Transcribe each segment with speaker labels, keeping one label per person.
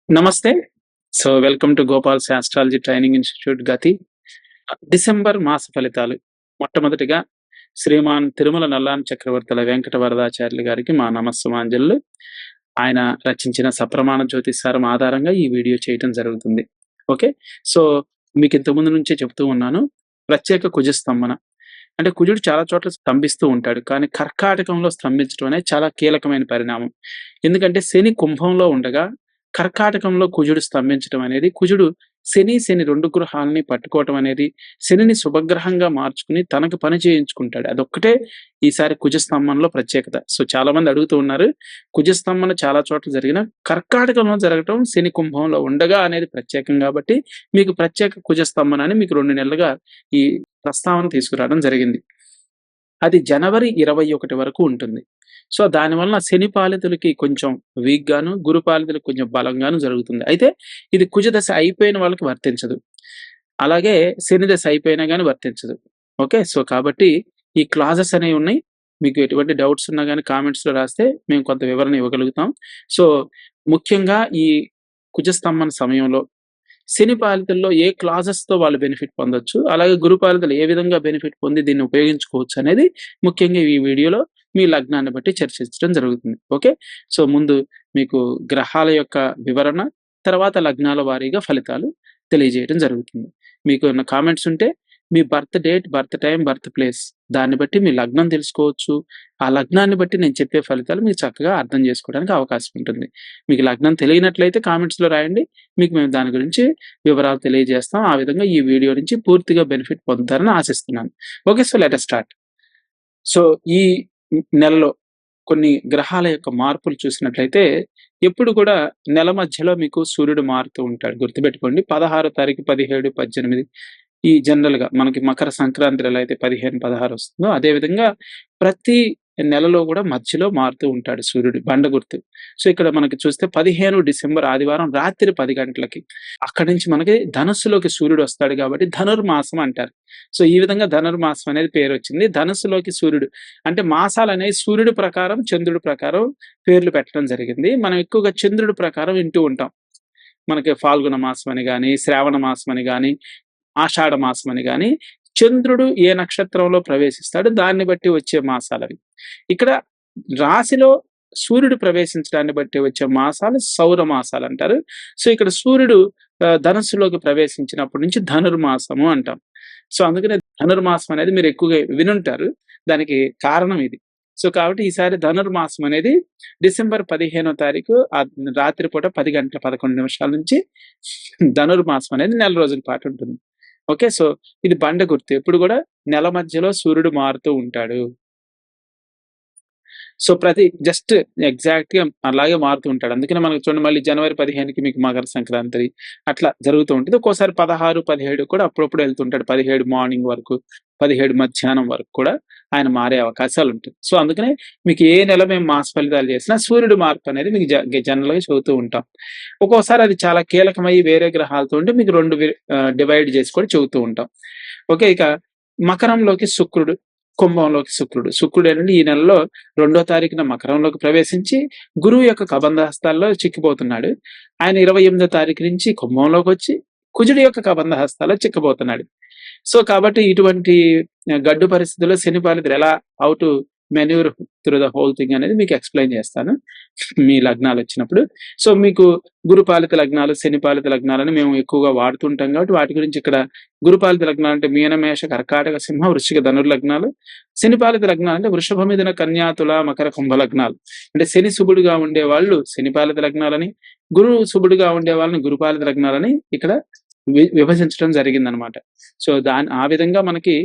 Speaker 1: నమస్తే. Welcome to Gopal's astrology training institute గతి. December మాస ఫలితాలు. మొట్టమొదటిగా శ్రీమాన్ తిరుమల నల్లాన్ చక్రవర్తుల వెంకట వరదాచార్యులు గారికి మా నమస్సుమాంజలులు. ఆయన రచించిన సప్రమాణ జ్యోతిష్సారం ఆధారంగా ఈ వీడియో చేయటం జరుగుతుంది. ఓకే. సో, మీకు ఇంతకుముందు నుంచే చెప్తూ ఉన్నాను. ప్రత్యేక కుజస్తంభన. అంటే కుజుడు చాలా చోట్ల స్తంభిస్తూ ఉంటాడు. కానీ కర్కాటకంలో స్తంభించడం అనేది చాలా కీలకమైన పరిణామం. ఎందుకంటే శని కుంభంలో ఉండగా కర్కాటకంలో కుజుడు స్తంభించడం అనేది, కుజుడు శని 2 గ్రహాలని పట్టుకోవటం అనేది, శనిని శుభగ్రహంగా మార్చుకుని తనకు పని చేయించుకుంటాడు. అదొక్కటే ఈసారి కుజస్తంభనలో ప్రత్యేకత. సో చాలా మంది అడుగుతూ ఉన్నారు. కుజస్తంభన చాలా చోట్ల జరిగిన కర్కాటకంలో జరగటం శని కుంభంలో ఉండగా అనేది ప్రత్యేకం కాబట్టి మీకు ప్రత్యేక కుజస్తంభన అని మీకు 2 నెలలుగా ఈ ప్రస్తావన తీసుకురావడం జరిగింది. అది జనవరి 21 వరకు ఉంటుంది. సో దానివలన శని పాలితులకి కొంచెం వీక్ గాను, గురు పాలితులకు కొంచెం బలంగాను జరుగుతుంది. అయితే ఇది కుజ దశ అయిపోయిన వాళ్ళకి వర్తించదు. అలాగే శని దశ అయిపోయినా గాని వర్తించదు. ఓకే. సో కాబట్టి ఈ క్లాజెస్ అనేవి ఉన్నాయి. మీకు ఎటువంటి డౌట్స్ ఉన్నా గాని కామెంట్స్‌లో రాస్తే మేము కొంత వివరణ ఇవ్వగలుగుతాం. సో ముఖ్యంగా ఈ కుజస్తంభన సమయంలో శని పాలితుల్లో ఏ క్లాజెస్‌తో వాళ్ళు బెనిఫిట్ పొందొచ్చు, అలాగే గురు పాలితులు ఏ విధంగా బెనిఫిట్ పొంది దీన్ని ఉపయోగించుకోవచ్చు అనేది ముఖ్యంగా ఈ వీడియోలో మీ లగ్నాన్ని బట్టి చర్చించడం జరుగుతుంది. ఓకే. సో ముందు మీకు గ్రహాల యొక్క వివరణ, తర్వాత లగ్నాల వారీగా ఫలితాలు తెలియజేయడం జరుగుతుంది. మీకు ఏమన్నా కామెంట్స్ ఉంటే మీ birth date, birth time, birth place దాన్ని బట్టి మీ లగ్నం తెలుసుకోవచ్చు. ఆ లగ్నాన్ని బట్టి నేను చెప్పే ఫలితాలు మీరు చక్కగా అర్థం చేసుకోవడానికి అవకాశం ఉంటుంది. మీకు లగ్నం తెలియనట్లయితే కామెంట్స్‌లో రాయండి. మీకు మేము దాని గురించి వివరాలు తెలియజేస్తాం. ఆ విధంగా ఈ వీడియో నుంచి పూర్తిగా బెనిఫిట్ పొందుతారని ఆశిస్తున్నాను. Okay. So let us start. So ఈ నెలలో కొన్ని గ్రహాల యొక్క మార్పులు చూసినట్లయితే ఎప్పుడు కూడా నెల మధ్యలో మీకు సూర్యుడు మారుతూ ఉంటాడు. గుర్తుపెట్టుకోండి. 16 తారీఖు, 17, 18 ఈ జనరల్‌గా మనకి మకర సంక్రాంతి ఎలా అయితే 15, 16 వస్తుందో అదే విధంగా ప్రతి నెలలో కూడా మధ్యలో మారుతూ ఉంటాడు సూర్యుడు. బండ గుర్తు. సో ఇక్కడ మనకి చూస్తే 15 డిసెంబర్ ఆదివారం రాత్రి 10 గంటలకి అక్కడి నుంచి మనకి ధనస్సులోకి సూర్యుడు వస్తాడు కాబట్టి ధనుర్మాసం అంటారు. సో ఈ విధంగా ధనుర్మాసం అనేది పేరు వచ్చింది. ధనుస్సులోకి సూర్యుడు అంటే మాసాలనేవి సూర్యుడు ప్రకారం, చంద్రుడి ప్రకారం పేర్లు పెట్టడం జరిగింది. మనం ఎక్కువగా చంద్రుడి ప్రకారం వింటూ ఉంటాం. మనకి ఫాల్గుణ మాసం అని గాని, శ్రావణ మాసం అని గాని, ఆషాఢ మాసం అని గాని, చంద్రుడు ఏ నక్షత్రంలో ప్రవేశిస్తాడో దాన్ని బట్టి వచ్చే మాసాలవి. ఇక్కడ రాశిలో సూర్యుడు ప్రవేశించడాన్ని బట్టి వచ్చే మాసాలు సౌర మాసాలు అంటారు. సో ఇక్కడ సూర్యుడు ధనస్సులోకి ప్రవేశించినప్పటి నుంచి ధనుర్మాసము అంటాం. సో అందుకనే ధనుర్మాసం అనేది మీరు ఎక్కువగా వినుంటారు. దానికి కారణం ఇది. సో కాబట్టి ఈసారి ధనుర్మాసం అనేది డిసెంబర్ 15వ తారీఖు రాత్రిపూట 10 గంటల 11 నిమిషాల నుంచి ధనుర్మాసం అనేది నెల రోజుల పాటు ఉంటుంది. ఓకే. సో ఇది బండ గుర్తు. ఎప్పుడు కూడా నెల మధ్యలో సూర్యుడు మారుతూ ఉంటాడు. సో ప్రతి జస్ట్ ఎగ్జాక్ట్‌గా అలాగే మారుతూ ఉంటాడు. అందుకనే మనకు చూడండి మళ్ళీ జనవరి 15కి మీకు మకర సంక్రాంతి అట్లా జరుగుతూ ఉంటుంది. ఒక్కోసారి 16, 17 కూడా అప్పుడప్పుడు వెళ్తుంటాడు. 17 మార్నింగ్ వరకు, 17 మధ్యాహ్నం వరకు కూడా ఆయన మారే అవకాశాలు ఉంటాయి. సో అందుకనే మీకు ఏ నెల మేము మాస ఫలితాలు చేసినా సూర్యుడు మార్పు అనేది మీకు జనరల్‌గా చెబుతూ ఉంటాం. ఒక్కోసారి అది చాలా కీలకమై వేరే గ్రహాలతో ఉంటే మీకు 2 డివైడ్ చేసి కూడా చెబుతూ ఉంటాం. ఓకే. ఇక మకరంలోకి శుక్రుడు, కుంభంలోకి శుక్రుడు. శుక్రుడు ఏంటంటే ఈ నెలలో 2వ తారీఖున మకరంలోకి ప్రవేశించి గురువు యొక్క కబంధ హస్తాల్లో చిక్కిపోతున్నాడు. ఆయన 28వ తారీఖు నుంచి కుంభంలోకి వచ్చి కుజుడి యొక్క కబంధ హస్తాల్లో చిక్కబోతున్నాడు. సో కాబట్టి ఇటువంటి గడ్డు పరిస్థితుల్లో శని పాలితులు ఎలా how to manure through the whole thing అనేది మీకు ఎక్స్‌ప్లెయిన్ చేస్తాను మీ లగ్నాలు వచ్చినప్పుడు. సో మీకు గురుపాలిత లగ్నాలు, శని పాలిత లగ్నాలని మేము ఎక్కువగా వాడుతుంటాం కాబట్టి వాటి గురించి ఇక్కడ గురుపాలిత లగ్నాలు అంటే మీన, మేష, కర్కాటక, సింహ, వృశ్చిక, ధనుర్ లగ్నాలు. శని పాలిత లగ్నాలు అంటే వృషభ, మిథున, కన్యా, తుల, మకర, కుంభ లగ్నాలు. అంటే శని శుభుడుగా ఉండే వాళ్ళు శని పాలిత లగ్నాలని, గురువు శుభుడుగా ఉండే వాళ్ళని గురుపాలిత లగ్నాలని ఇక్కడ విభజించడం జరిగిందనమాట. సో ఆ విధంగా మనకి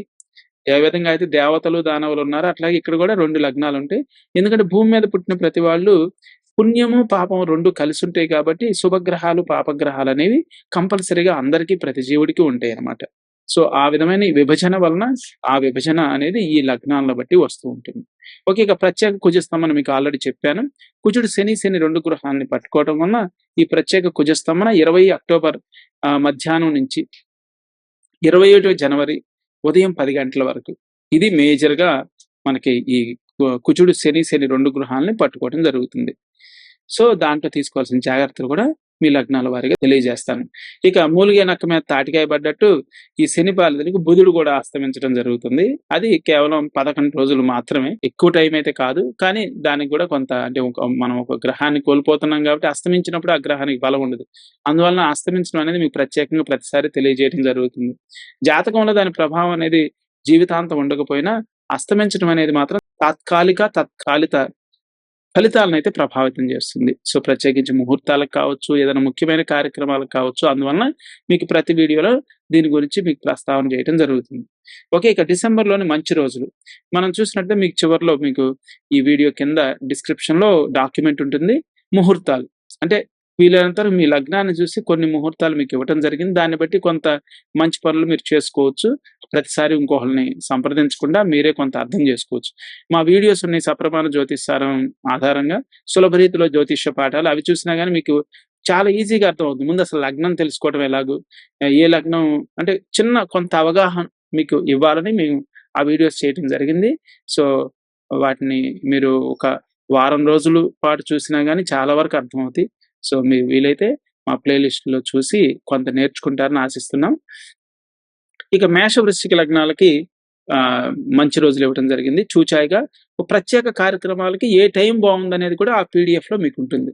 Speaker 1: ఏ విధంగా అయితే దేవతలు, దానవులు ఉన్నారో అట్లాగే ఇక్కడ కూడా 2 లగ్నాలు ఉంటాయి. ఎందుకంటే భూమి మీద పుట్టిన ప్రతి వాళ్ళు పుణ్యము, పాపం 2 కలిసి ఉంటాయి కాబట్టి శుభగ్రహాలు, పాపగ్రహాలు అనేవి కంపల్సరీగా అందరికీ ప్రతి జీవుడికి ఉంటాయి అన్నమాట. సో ఆ విధమైన విభజన వలన ఆ విభజన అనేది ఈ లగ్నాలను బట్టి వస్తూ ఉంటుంది. ఓకే. ఇక ప్రత్యేక కుజస్తంభన మీకు ఆల్రెడీ చెప్పాను. కుజుడు శని 2 గ్రహాలని పట్టుకోవడం వలన ఈ ప్రత్యేక కుజస్తంభన 20 అక్టోబర్ మధ్యాహ్నం నుంచి 21 జనవరి ఉదయం 10 గంటల వరకు ఇది మేజర్‌గా మనకి ఈ కుజుడు శని 2 గ్రహాలని పట్టుకోవడం జరుగుతుంది. సో దాంట్లో తీసుకోవాల్సిన జాగ్రత్తలు కూడా మీ లగ్నాల వారీగా తెలియజేస్తాను. ఇక మూలిగే నక్క మీద తాటికాయ పడ్డట్టు ఈ శని పాలితునికి బుధుడు కూడా అస్తమించడం జరుగుతుంది. అది కేవలం 11 రోజులు మాత్రమే. ఎక్కువ టైం అయితే కాదు. కానీ దానికి కూడా కొంత అంటే మనం ఒక గ్రహాన్ని కోల్పోతున్నాం కాబట్టి అస్తమించినప్పుడు ఆ గ్రహానికి బలం ఉండదు. అందువలన అస్తమించడం అనేది మీకు ప్రత్యేకంగా ప్రతిసారి తెలియజేయడం జరుగుతుంది. జాతకంలో దాని ప్రభావం అనేది జీవితాంతం ఉండకపోయినా అస్తమించడం అనేది మాత్రం తత్కాలిక ఫలితాలనైతే ప్రభావితం చేస్తుంది. సో, ప్రత్యేకించి ముహూర్తాలకు కావచ్చు, ఏదైనా ముఖ్యమైన కార్యక్రమాలకు కావచ్చు, అందువలన మీకు ప్రతి వీడియోలో దీని గురించి మీకు ప్రస్తావన చేయడం జరుగుతుంది. ఓకే. ఇక డిసెంబర్‌లోని మంచి రోజులు. మనం చూసినట్టే మీకు చివర్లో మీకు ఈ వీడియో కింద డిస్క్రిప్షన్‌లో డాక్యుమెంట్ ఉంటుంది. ముహూర్తాలు అంటే వీలైనంత వరకు మీ లగ్నాన్ని చూసి కొన్ని ముహూర్తాలు మీకు ఇవ్వటం జరిగింది. దాన్ని బట్టి కొంత మంచి పనులు మీరు చేసుకోవచ్చు. ప్రతిసారి ఇంకొకళ్ళని సంప్రదించకుండా మీరే కొంత అర్థం చేసుకోవచ్చు. మా వీడియోస్ ఉన్నాయి సప్రమాణ జ్యోతిష్సారం ఆధారంగా సులభ రీతిలో జ్యోతిష్య పాఠాలు. అవి చూసినా గానీ మీకు చాలా ఈజీగా అర్థమవుతుంది. ముందు అసలు లగ్నం తెలుసుకోవడం ఎలాగో, ఏ లగ్నం అంటే చిన్న కొంత అవగాహన మీకు ఇవ్వాలని మేము ఆ వీడియోస్ చేయటం జరిగింది. సో, వాటిని మీరు ఒక వారం రోజులు పాటు చూసినా గానీ చాలా వరకు అర్థమవుతాయి. సో, మీకు వీలైతే మా ప్లే లిస్ట్‌లో చూసి కొంత నేర్చుకుంటారని ఆశిస్తున్నాం. ఇక మేష, వృశ్చిక లగ్నాలకి మంచి రోజులు ఇవ్వటం జరిగింది. చూచాయిగా ప్రత్యేక కార్యక్రమాలకి ఏ టైం బాగుందనేది కూడా ఆ పీడిఎఫ్‌లో మీకుంటుంది.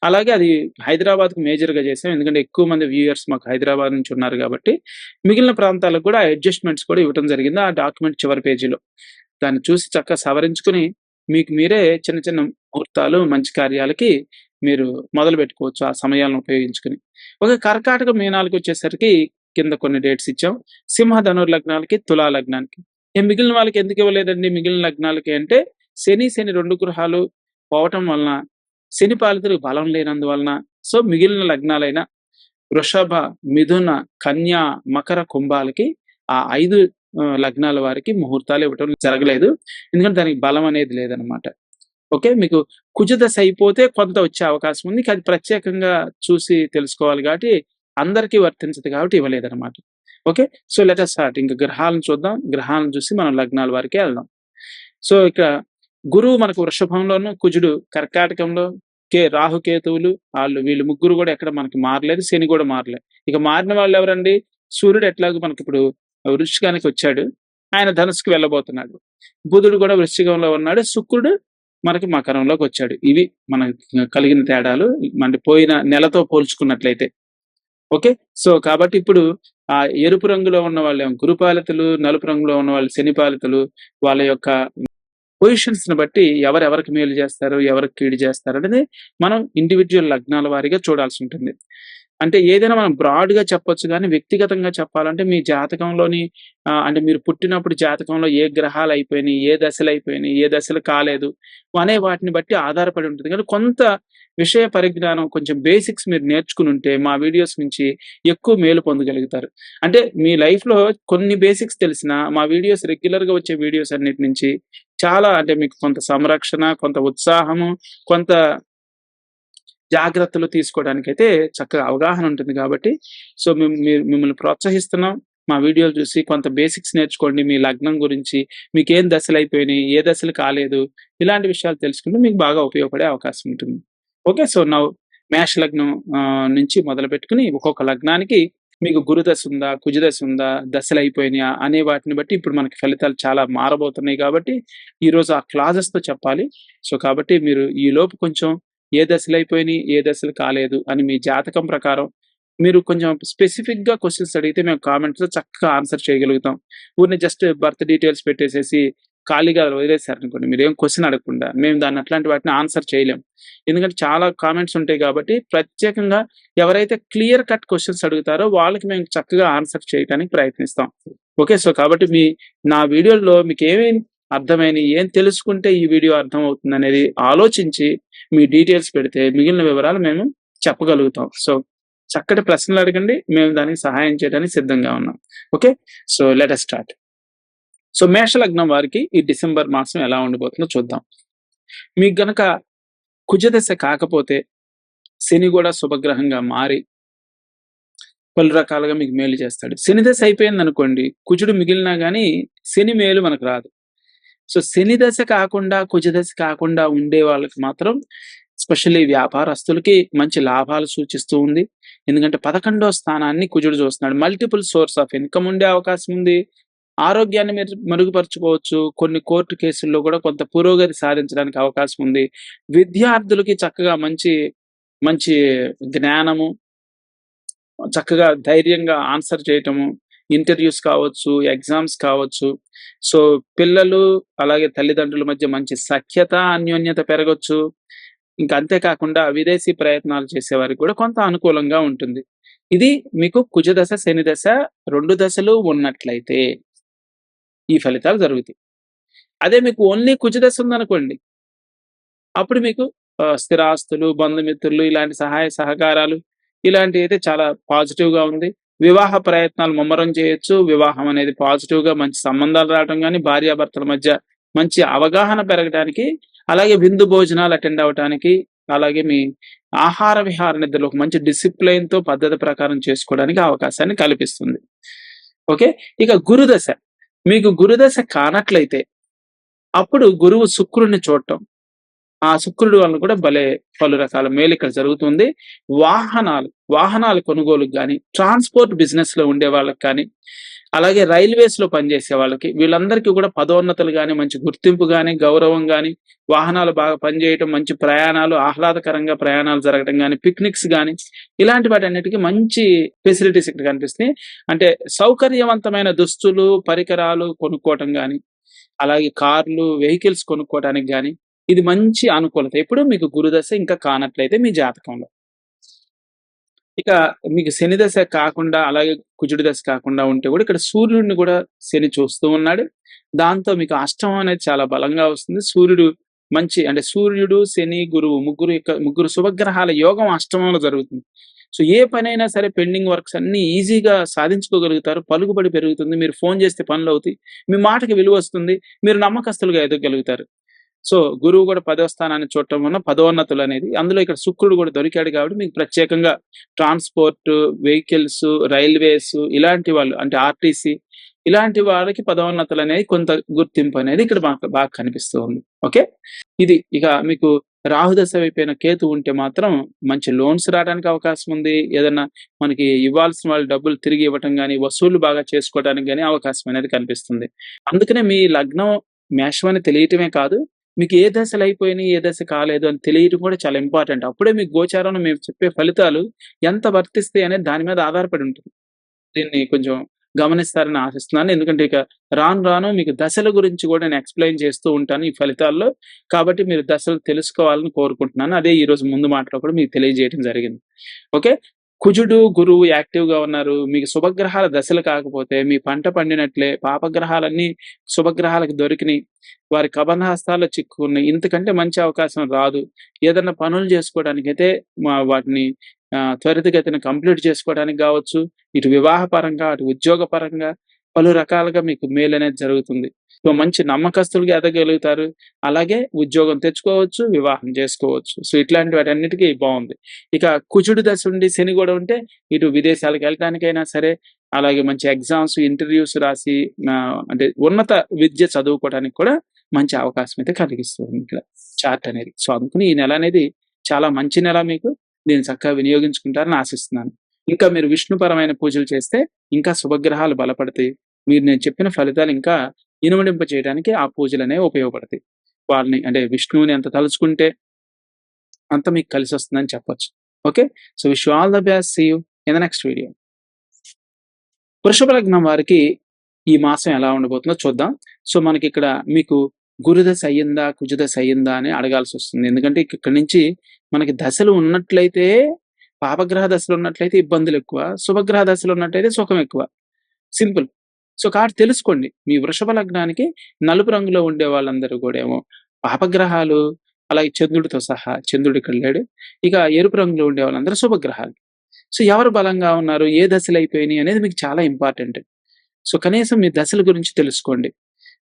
Speaker 1: అలాగే అది హైదరాబాద్‌కి మేజర్‌గా చేసాం. ఎందుకంటే ఎక్కువ మంది వ్యూయర్స్ మాకు హైదరాబాద్ నుంచి ఉన్నారు కాబట్టి, మిగిలిన ప్రాంతాలకు కూడా అడ్జస్ట్‌మెంట్స్ కూడా ఇవ్వటం జరిగింది. ఆ డాక్యుమెంట్ చివరి పేజీలో. దాన్ని చూసి చక్కగా సవరించుకొని మీకు మీరే చిన్న చిన్న ముహూర్తాలు, మంచి కార్యాలకి మీరు మొదలుపెట్టుకోవచ్చు ఆ సమయాలను ఉపయోగించుకొని. ఓకే. కర్కాటక మీనాలకొచ్చేసరికి కింద కొన్ని డేట్స్ ఇచ్చాం. సింహ, ధనుర్ లగ్నాలకి, తులా లగ్నానికి. మిగిలిన వాళ్ళకి ఎందుకు ఇవ్వలేదండి మిగిలిన లగ్నాలకి అంటే, శని 2 గ్రహాలు పోవటం వలన, శని పాలితుడికి బలం లేనందువలన, సో మిగిలిన లగ్నాలైన వృషభ, మిథున, కన్య, మకర, కుంభాలకి ఆ 5 లగ్నాల వారికి ముహూర్తాలు ఇవ్వటం జరగలేదు. ఎందుకంటే దానికి బలం అనేది లేదనమాట. ఓకే. మీకు కుజదశ అయిపోతే కొంత వచ్చే అవకాశం ఉంది. అది ప్రత్యేకంగా చూసి తెలుసుకోవాలి కాబట్టి అందరికీ వర్తించదు కాబట్టి ఇవ్వలేదనమాట. Okay. So, let us start. ఇంక గ్రహాలను చూద్దాం. గ్రహాలను చూసి మనం లగ్నాల వారికే వెళ్దాం. సో, ఇక గురువు మనకు వృషభంలోను, కుజుడు కర్కాటకంలో, రాహుకేతువులు వీళ్ళు ముగ్గురు కూడా ఎక్కడ మనకి మారలేదు. శని కూడా మారలేదు. ఇక మారిన వాళ్ళు ఎవరండి? సూర్యుడు ఎట్లాగో మనకిప్పుడు వృశ్చికానికి వచ్చాడు. ఆయన ధనుస్సుకి వెళ్ళబోతున్నాడు. బుధుడు కూడా వృశ్చికంలో ఉన్నాడు. శుక్రుడు మనకి మకరంలోకి వచ్చాడు. ఇవి మనకు కలిగిన తేడాలు. మన పోయిన నెలతో పోల్చుకున్నట్లయితే. ఓకే. సో, కాబట్టి ఇప్పుడు ఆ ఎరుపు రంగులో ఉన్న వాళ్ళేమో గురుపాలితులు, నలుపు రంగులో ఉన్న వాళ్ళు శని పాలితులు. వాళ్ళ యొక్క పొజిషన్స్‌ని బట్టి ఎవరెవరికి మేలు చేస్తారు, ఎవరికి కీడు చేస్తారు అనేది మనం ఇండివిడ్యువల్ లగ్నాల వారీగా చూడాల్సి ఉంటుంది. అంటే ఏదైనా మనం బ్రాడ్‌గా చెప్పొచ్చు గానీ, వ్యక్తిగతంగా చెప్పాలంటే మీ జాతకంలోని అంటే మీరు పుట్టినప్పుడు జాతకంలో ఏ గ్రహాలు అయిపోయినాయి, ఏ దశలు అయిపోయినాయి, ఏ దశలు కాలేదు అనే వాటిని బట్టి ఆధారపడి ఉంటుంది. కానీ కొంత విషయ పరిజ్ఞానం కొంచెం బేసిక్స్ మీరు నేర్చుకునుంటే మా వీడియోస్ నుంచి ఎక్కువ మేలు పొందగలుగుతారు. అంటే మీ లైఫ్‌లో కొన్ని బేసిక్స్ తెలిసినా మా వీడియోస్ రెగ్యులర్‌గా వచ్చే వీడియోస్ అన్నిటి నుంచి చాలా అంటే మీకు కొంత సంరక్షణ, కొంత ఉత్సాహము, కొంత జాగ్రత్తలు తీసుకోవడానికైతే చక్కగా అవగాహన ఉంటుంది కాబట్టి, సో, మిమ్మల్ని ప్రోత్సహిస్తున్నాం. మా వీడియోలు చూసి కొంత బేసిక్స్ నేర్చుకోండి. మీ లగ్నం గురించి, మీకేం దశలైపోయినాయి, ఏ దశలు కాలేదు, ఇలాంటి విషయాలు తెలుసుకుంటే మీకు బాగా ఉపయోగపడే అవకాశం ఉంటుంది. ఓకే. సో, నౌ మేష లగ్నం నుంచి మొదలుపెట్టుకొని ఒక్కొక్క లగ్నానికి మీకు గురుదశ ఉందా, కుజదశ ఉందా, దశలైపోయినాయా అనే వాటిని బట్టి ఇప్పుడు మనకి ఫలితాలు చాలా మారబోతున్నాయి కాబట్టి, ఈరోజు ఆ క్లాజెస్‌తో చెప్పాలి. సో, కాబట్టి మీరు ఈలోపు కొంచెం ఏ దశలైపోయినాయి, ఏ దశలు కాలేదు అని మీ జాతకం ప్రకారం మీరు కొంచెం స్పెసిఫిక్‌గా క్వెషన్స్ అడిగితే మేము కామెంట్స్‌లో చక్కగా ఆన్సర్ చేయగలుగుతాం. ఊరినే జస్ట్ బర్త్ డీటెయిల్స్ పెట్టేసేసి ఖాళీగా వదిలేసారనుకోండి, మీరేం క్వెషన్ అడగకుండా, మేము దాన్ని అట్లాంటి వాటిని ఆన్సర్ చేయలేం. ఎందుకంటే చాలా కామెంట్స్ ఉంటాయి కాబట్టి, ప్రత్యేకంగా ఎవరైతే క్లియర్ కట్ క్వెషన్స్ అడుగుతారో వాళ్ళకి మేము చక్కగా ఆన్సర్ చేయడానికి ప్రయత్నిస్తాం. ఓకే. సో, కాబట్టి నా వీడియోలో మీకేమేం అర్థమైనయి, ఏం తెలుసుకుంటే ఈ వీడియో అర్థమవుతుందనేది ఆలోచించి మీ డీటెయిల్స్ పెడితే మిగిలిన వివరాలు మేము చెప్పగలుగుతాం. సో, చక్కటి ప్రశ్నలు అడగండి. మేము దానికి సహాయం చేయడానికి సిద్ధంగా ఉన్నాం. Okay. So, let us start. So, మేష లగ్నం వారికి ఈ డిసెంబర్ మాసం ఎలా ఉండబోతుందో చూద్దాం. మీకు గనక కుజదశ కాకపోతే శని కూడా శుభగ్రహంగా మారి పలు రకాలుగా మీకు మేలు చేస్తాడు. శని దశ అయిపోయిందనుకోండి, కుజుడు మిగిలినా గానీ శని మేలు మనకు రాదు. సో, శని దశ కాకుండా, కుజదశ కాకుండా ఉండే వాళ్ళకి మాత్రం ఎస్పెషల్లీ వ్యాపారస్తులకి మంచి లాభాలు సూచిస్తూ ఉంది. ఎందుకంటే 11వ స్థానాన్ని కుజుడు చూస్తున్నాడు. మల్టిపుల్ సోర్స్ ఆఫ్ ఇన్‌కమ్ ఉండే అవకాశం ఉంది. ఆరోగ్యాన్ని మీరు మెరుగుపరుచుకోవచ్చు. కొన్ని కోర్టు కేసుల్లో కూడా కొంత పురోగతి సాధించడానికి అవకాశం ఉంది. విద్యార్థులకి చక్కగా మంచి మంచి జ్ఞానము, చక్కగా ధైర్యంగా ఆన్సర్ చేయటము, ఇంటర్వ్యూస్ కావచ్చు, ఎగ్జామ్స్ కావచ్చు. సో, పిల్లలు అలాగే తల్లిదండ్రుల మధ్య మంచి సఖ్యత, అన్యోన్యత పెరగొచ్చు. ఇంకా అంతే కాకుండా విదేశీ ప్రయత్నాలు చేసేవారికి కూడా కొంత అనుకూలంగా ఉంటుంది. ఇది మీకు కుజదశ, శని దశ 2 దశలు ఉన్నట్లయితే ఈ ఫలితాలు జరుగుతాయి. అదే మీకు ఓన్లీ కుజదశ ఉందనుకోండి, అప్పుడు మీకు స్థిరాస్తులు, బంధుమిత్రులు ఇలాంటి సహాయ సహకారాలు ఇలాంటివైతే చాలా పాజిటివ్‌గా ఉంది. వివాహ ప్రయత్నాలు ముమ్మరం చేయొచ్చు. వివాహం అనేది పాజిటివ్‌గా మంచి సంబంధాలు రావటం గాని, భార్యాభర్తల మధ్య మంచి అవగాహన పెరగడానికి, అలాగే విందు భోజనాలు అటెండ్ అవ్వటానికి, అలాగే మీ ఆహార విహార నిద్రలో ఒక మంచి డిసిప్లైన్‌తో పద్ధతి ప్రకారం చేసుకోవడానికి అవకాశాన్ని కల్పిస్తుంది. ఓకే. ఇక గురుదశ. మీకు గురుదశ కానట్లయితే అప్పుడు గురువు శుక్రుడిని చూడటం. ఆ శుక్రుడి వలన కూడా భలే పలు రకాల మేలు ఇక్కడ జరుగుతుంది. వాహనాలు కొనుగోలుకు గాని, ట్రాన్స్‌పోర్ట్ బిజినెస్‌లో ఉండే వాళ్ళకి కానీ, అలాగే రైల్వేస్‌లో పనిచేసే వాళ్ళకి వీళ్ళందరికీ కూడా పదోన్నతులు గాని, మంచి గుర్తింపు గాని, గౌరవం గాని, వాహనాలు బాగా పనిచేయటం, మంచి ప్రయాణాలు, ఆహ్లాదకరంగా ప్రయాణాలు జరగటం గాని, పిక్నిక్స్ గాని ఇలాంటి వాటన్నిటికి మంచి ఫెసిలిటీస్ ఇక్కడ కనిపిస్తున్నాయి. అంటే సౌకర్యవంతమైన దుస్తులు, పరికరాలు కొనుక్కోవటం గాని, అలాగే కార్లు, వెహికల్స్ కొనుక్కోవటానికి గాని ఇది మంచి అనుకూలత. ఎప్పుడు మీకు గురుదశ ఇంకా కానట్లయితే మీ జాతకంలో. ఇక మీకు శని దశ కాకుండా, అలాగే కుజుడి దశ కాకుండా ఉంటే కూడా ఇక్కడ సూర్యుడిని కూడా శని చూస్తూ ఉన్నాడు. దాంతో మీకు అష్టమం అనేది చాలా బలంగా వస్తుంది. సూర్యుడు మంచి అంటే సూర్యుడు, శని, గురువు ముగ్గురు శుభగ్రహాల యోగం అష్టమంలో జరుగుతుంది. సో, ఏ పనైనా సరే పెండింగ్ వర్క్స్ అన్నీ ఈజీగా సాధించుకోగలుగుతారు. పలుకుబడి పెరుగుతుంది. మీరు ఫోన్ చేస్తే పనులవుతాయి. మీ మాటకి విలువొస్తుంది. మీరు నమ్మకస్తులుగా ఎదగగలుగుతారు. సో, గురువు కూడా 10వ స్థానాన్ని చూడటం వలన పదోన్నతులనేది అందులో ఇక్కడ శుక్రుడు కూడా దొరికాడు కాబట్టి మీకు ప్రత్యేకంగా ట్రాన్స్‌పోర్ట్, వెహికల్స్, రైల్వేస్ ఇలాంటి వాళ్ళు అంటే ఆర్‌టీసీ ఇలాంటి వాళ్ళకి పదోన్నతులనేవి కొంత గుర్తింపు అనేది ఇక్కడ బాగా కనిపిస్తూ ఉంది. ఓకే. ఇది ఇక మీకు రాహుదశ అయిపోయిన కేతు ఉంటే మాత్రం మంచి లోన్స్ రావడానికి అవకాశం ఉంది. ఏదన్నా మనకి ఇవ్వాల్సిన వాళ్ళు డబ్బులు తిరిగి ఇవ్వటం గాని, వసూళ్లు బాగా చేసుకోవడానికి గాని అవకాశం అనేది కనిపిస్తుంది. అందుకనే మీ లగ్నం మేషం అని తెలియటమే కాదు, మీకు ఏ దశలు అయిపోయినాయి, ఏ దశ కాలేదు అని తెలియటం కూడా చాలా ఇంపార్టెంట్. అప్పుడే మీకు గోచారంలో మేము చెప్పే ఫలితాలు ఎంత వర్తిస్తాయి అనేది దాని మీద ఆధారపడి ఉంటుంది. దీన్ని కొంచెం గమనిస్తారని ఆశిస్తున్నాను. ఎందుకంటే ఇక రాను రాను మీకు దశల గురించి కూడా నేను ఎక్స్‌ప్లెయిన్ చేస్తూ ఉంటాను ఈ ఫలితాల్లో. కాబట్టి మీరు దశలు తెలుసుకోవాలని కోరుకుంటున్నాను. అదే ఈరోజు ముందు మాటలో కూడా మీకు తెలియజేయడం జరిగింది. ఓకే. కుజుడు, గురువు యాక్టివ్‌గా ఉన్నారు. మీకు శుభగ్రహాల దశలు కాకపోతే మీ పంట పండినట్లే. పాపగ్రహాలన్నీ శుభగ్రహాలకు దొరికినియి. వారి కబంధహస్తాల్లో చిక్కుకున్నాయి. ఇంతకంటే మంచి అవకాశం రాదు. ఏదన్నా పనులు చేసుకోవడానికైతే వాటిని త్వరితగతిన కంప్లీట్ చేసుకోవడానికి గావచ్చు, ఇటు వివాహపరంగా, అటు ఉద్యోగపరంగా పలు రకాలుగా మీకు మేలనేది జరుగుతుంది. సో, మంచి నమ్మకస్తులుగా ఎదగలుగుతారు. అలాగే ఉద్యోగం తెచ్చుకోవచ్చు, వివాహం చేసుకోవచ్చు. సో, ఇట్లాంటి వాటన్నిటికి బావుంది. ఇక కుజుడి దశ ఉండి శని గూడా ఉంటే ఇటు విదేశాలకెళ్ళటానికైనా సరే, అలాగే మంచి ఎగ్జామ్స్, ఇంటర్వ్యూస్ రాసి అంటే ఉన్నత విద్య చదువుకోవడానికి కూడా మంచి అవకాశం అయితే కలిగిస్తుంది ఇక్కడ చార్ట్ అనేది. సో, అందుకని ఈ నెల అనేది చాలా మంచి నెల మీకు. దీన్ని చక్కగా వినియోగించుకుంటారని ఆశిస్తున్నాను. ఇంకా మీరు విష్ణుపరమైన పూజలు చేస్తే ఇంకా శుభగ్రహాలు బలపడతాయి. నేను చెప్పిన ఫలితాలు ఇంకా ఇనుమడింప చేయడానికి ఆ పూజలనేవి ఉపయోగపడతాయి. వాళ్ళని అంటే విష్ణువుని ఎంత తలుచుకుంటే అంత మీకు కలిసొస్తుందని చెప్పొచ్చు. Okay. So, wish you all the best. See you in the next video. వృషభ లగ్నం వారికి ఈ మాసం ఎలా ఉండబోతుందో చూద్దాం. సో, మనకిక్కడ మీకు గురుదశ అయ్యిందా, కుజదశ అయ్యిందా అని అడగాల్సొస్తుంది. ఎందుకంటే ఇక్కడి నుంచి మనకి దశలు ఉన్నట్లయితే, పాపగ్రహ దశలు ఉన్నట్లయితే ఇబ్బందులెక్కువ. శుభగ్రహ దశలు ఉన్నట్టయితే సుఖం ఎక్కువ. సింపుల్. సో, కాబట్టి తెలుసుకోండి. మీ వృషభ లగ్నానికి నలుపు రంగులో ఉండే వాళ్ళందరూ కూడేమో పాపగ్రహాలు, అలాగే చంద్రుడితో సహా, చంద్రుడు ఇక్కడ లేడు. ఇక ఎరుపు రంగులో ఉండే వాళ్ళందరూ శుభగ్రహాలు. సో, ఎవరు బలంగా ఉన్నారు, ఏ దశలు అయిపోయినాయి అనేది మీకు చాలా ఇంపార్టెంట్. సో, కనీసం మీ దశల గురించి తెలుసుకోండి.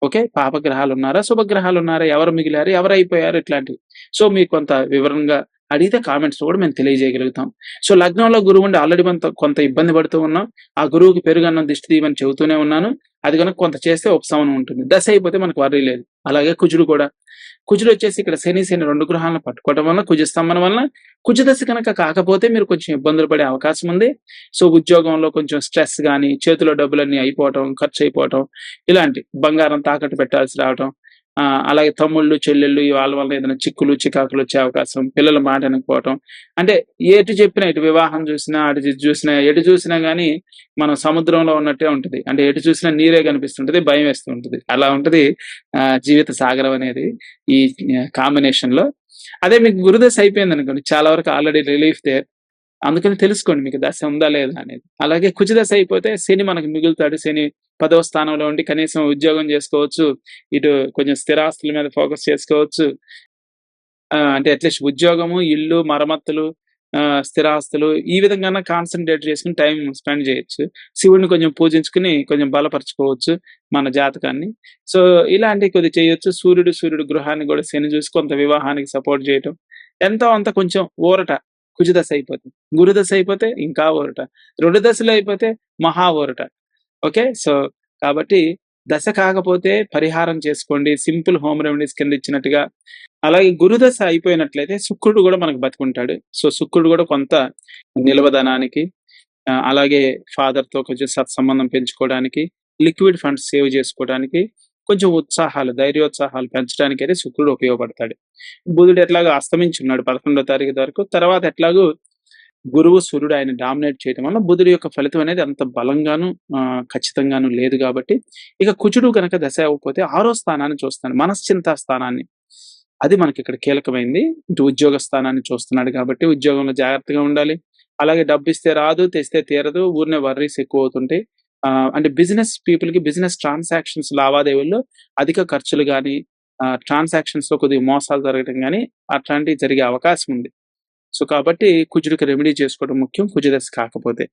Speaker 1: ఓకే. పాపగ్రహాలు ఉన్నారా, శుభగ్రహాలు ఉన్నారా, ఎవరు మిగిలారు, ఎవరైపోయారు ఇట్లాంటివి. సో, మీకు కొంత వివరంగా అడిగితే కామెంట్స్‌లో కూడా మేము తెలియజేయగలుగుతాం. సో, లగ్నంలో గురువు ఉండి ఆల్రెడీ కొంత ఇబ్బంది పడుతూ ఉన్నాం. ఆ గురువుకి పెరుగన్నం దిష్టి తీయమని చెబుతూనే ఉన్నాను. అది గనుక కొంత చేస్తే ఉపశమనం ఉంటుంది. దశ అయిపోతే మనకు వర్రీ లేదు. అలాగే కుజుడు కూడా. కుజుడొచ్చేసి ఇక్కడ శని 2 గ్రహాలను పట్టుకోవడం వల్ల, కుజస్తంభనం వలన కుజదశ గనక కాకపోతే మీరు కొంచెం ఇబ్బందులు పడే అవకాశం ఉంది. సో, ఉద్యోగంలో కొంచెం స్ట్రెస్ గాని, చేతిలో డబ్బులన్నీ అయిపోవటం, ఖర్చయిపోవటం, ఇలాంటి బంగారం తాకట్టు పెట్టాల్సి రావటం, అలాగే తమ్ముళ్ళు, చెల్లెళ్ళు వాళ్ళ వల్ల ఏదైనా చిక్కులు, చికాకులు వచ్చే అవకాశం, పిల్లల మాట వినకపోవటం. అంటే ఎటు చెప్పినా ఇటు వివాహం చూసినా, అటు చూసినా, ఎటు చూసినా గాని మనం సముద్రంలో ఉన్నట్టే ఉంటది. అంటే ఎటు చూసినా నీరే కనిపిస్తుంటది, భయమేస్తూ ఉంటది. అలా ఉంటది జీవిత సాగరం అనేది ఈ కాంబినేషన్‌లో. అదే మీకు గురుదశ అయిపోయిందనుకోండి, చాలా వరకు ఆల్రెడీ రిలీఫ్ దేర్. అందుకని తెలుసుకోండి మీకు దశ ఉందా లేదా అనేది. అలాగే కుజదశ అయిపోతే శని మనకు మిగులుతాడు. శని 10వ స్థానంలో ఉండి కనీసం ఉద్యోగం చేసుకోవచ్చు. ఇటు కొంచెం స్థిరాస్తుల మీద ఫోకస్ చేసుకోవచ్చు. అంటే అట్‌లీస్ట్ ఉద్యోగము, ఇల్లు, మరమ్మతులు, స్థిరాస్తులు ఈ విధంగాన కాన్సంట్రేట్ చేసుకొని టైం స్పెండ్ చేయొచ్చు. శివుడిని కొంచెం పూజించుకొని కొంచెం బలపరుచుకోవచ్చు మన జాతకాన్ని. సో, ఇలాంటివి కొద్దిగా చేయొచ్చు. సూర్యుడు గృహాన్ని కూడా శని చూసి కొంత వివాహానికి సపోర్ట్ చేయటం. ఎంతో అంత కొంచెం ఊరట కుజదశ అయిపోతే. గురుదశ అయిపోతే ఇంకా ఊరట. 2 దశలు అయిపోతే మహా ఊరట. ఓకే. సో, కాబట్టి దశ కాకపోతే పరిహారం చేసుకోండి. సింపుల్ హోమ్ రెమెడీస్ కింద ఇచ్చినట్టుగా. అలాగే గురుదశ అయిపోయినట్లయితే శుక్రుడు గూడా మనకు బతికుంటాడు. సో, శుక్రుడు గూడా కొంత నిలవదనానికి, అలాగే ఫాదర్‌తో కొంచెం సత్సంబంధం పెంచుకోవడానికి, లిక్విడ్ ఫండ్స్ సేవ్ చేసుకోవడానికి, కొంచెం ఉత్సాహాలు, ధైర్యోత్సాహాలు పెంచడానికైతే శుక్రుడు ఉపయోగపడతాడు. బుధుడు ఎట్లాగో అస్తమించున్నాడు 11వ తారీఖు వరకు. తర్వాత ఎట్లాగో గురువు, సూర్యుడు ఆయన డామినేట్ చేయడం వల్ల బుధుడి యొక్క ఫలితం అనేది అంత బలంగాను, ఖచ్చితంగాను లేదు గాబట్టి, ఇక కుజుడు గనక దశ అవ్వకపోతే 6వ స్థానాన్ని చూస్తాడు. మనశ్చింతా స్థానాన్ని. అది మనకిక్కడ కీలకమైంది. ఇటు ఉద్యోగ స్థానాన్ని చూస్తున్నాడు కాబట్టి ఉద్యోగంలో జాగ్రత్తగా ఉండాలి. అలాగే డబ్బిస్తే రాదు, తెస్తే తీరదు. ఊరినే వర్రీస్ ఎక్కువవుతుంటాయి. అంటే బిజినెస్ పీపుల్‌కి బిజినెస్ ట్రాన్సాక్షన్స్ లావాదేవీల్లో అధిక ఖర్చులు గాని, ట్రాన్సాక్షన్స్‌లో కొద్దిగా మోసాలు జరగటం గాని అట్లాంటివి జరిగే అవకాశం ఉంది. సో, కాబట్టి కుజుడికి రెమెడీ చేసుకోవడం ముఖ్యం. కుజదశ కాకపోతే.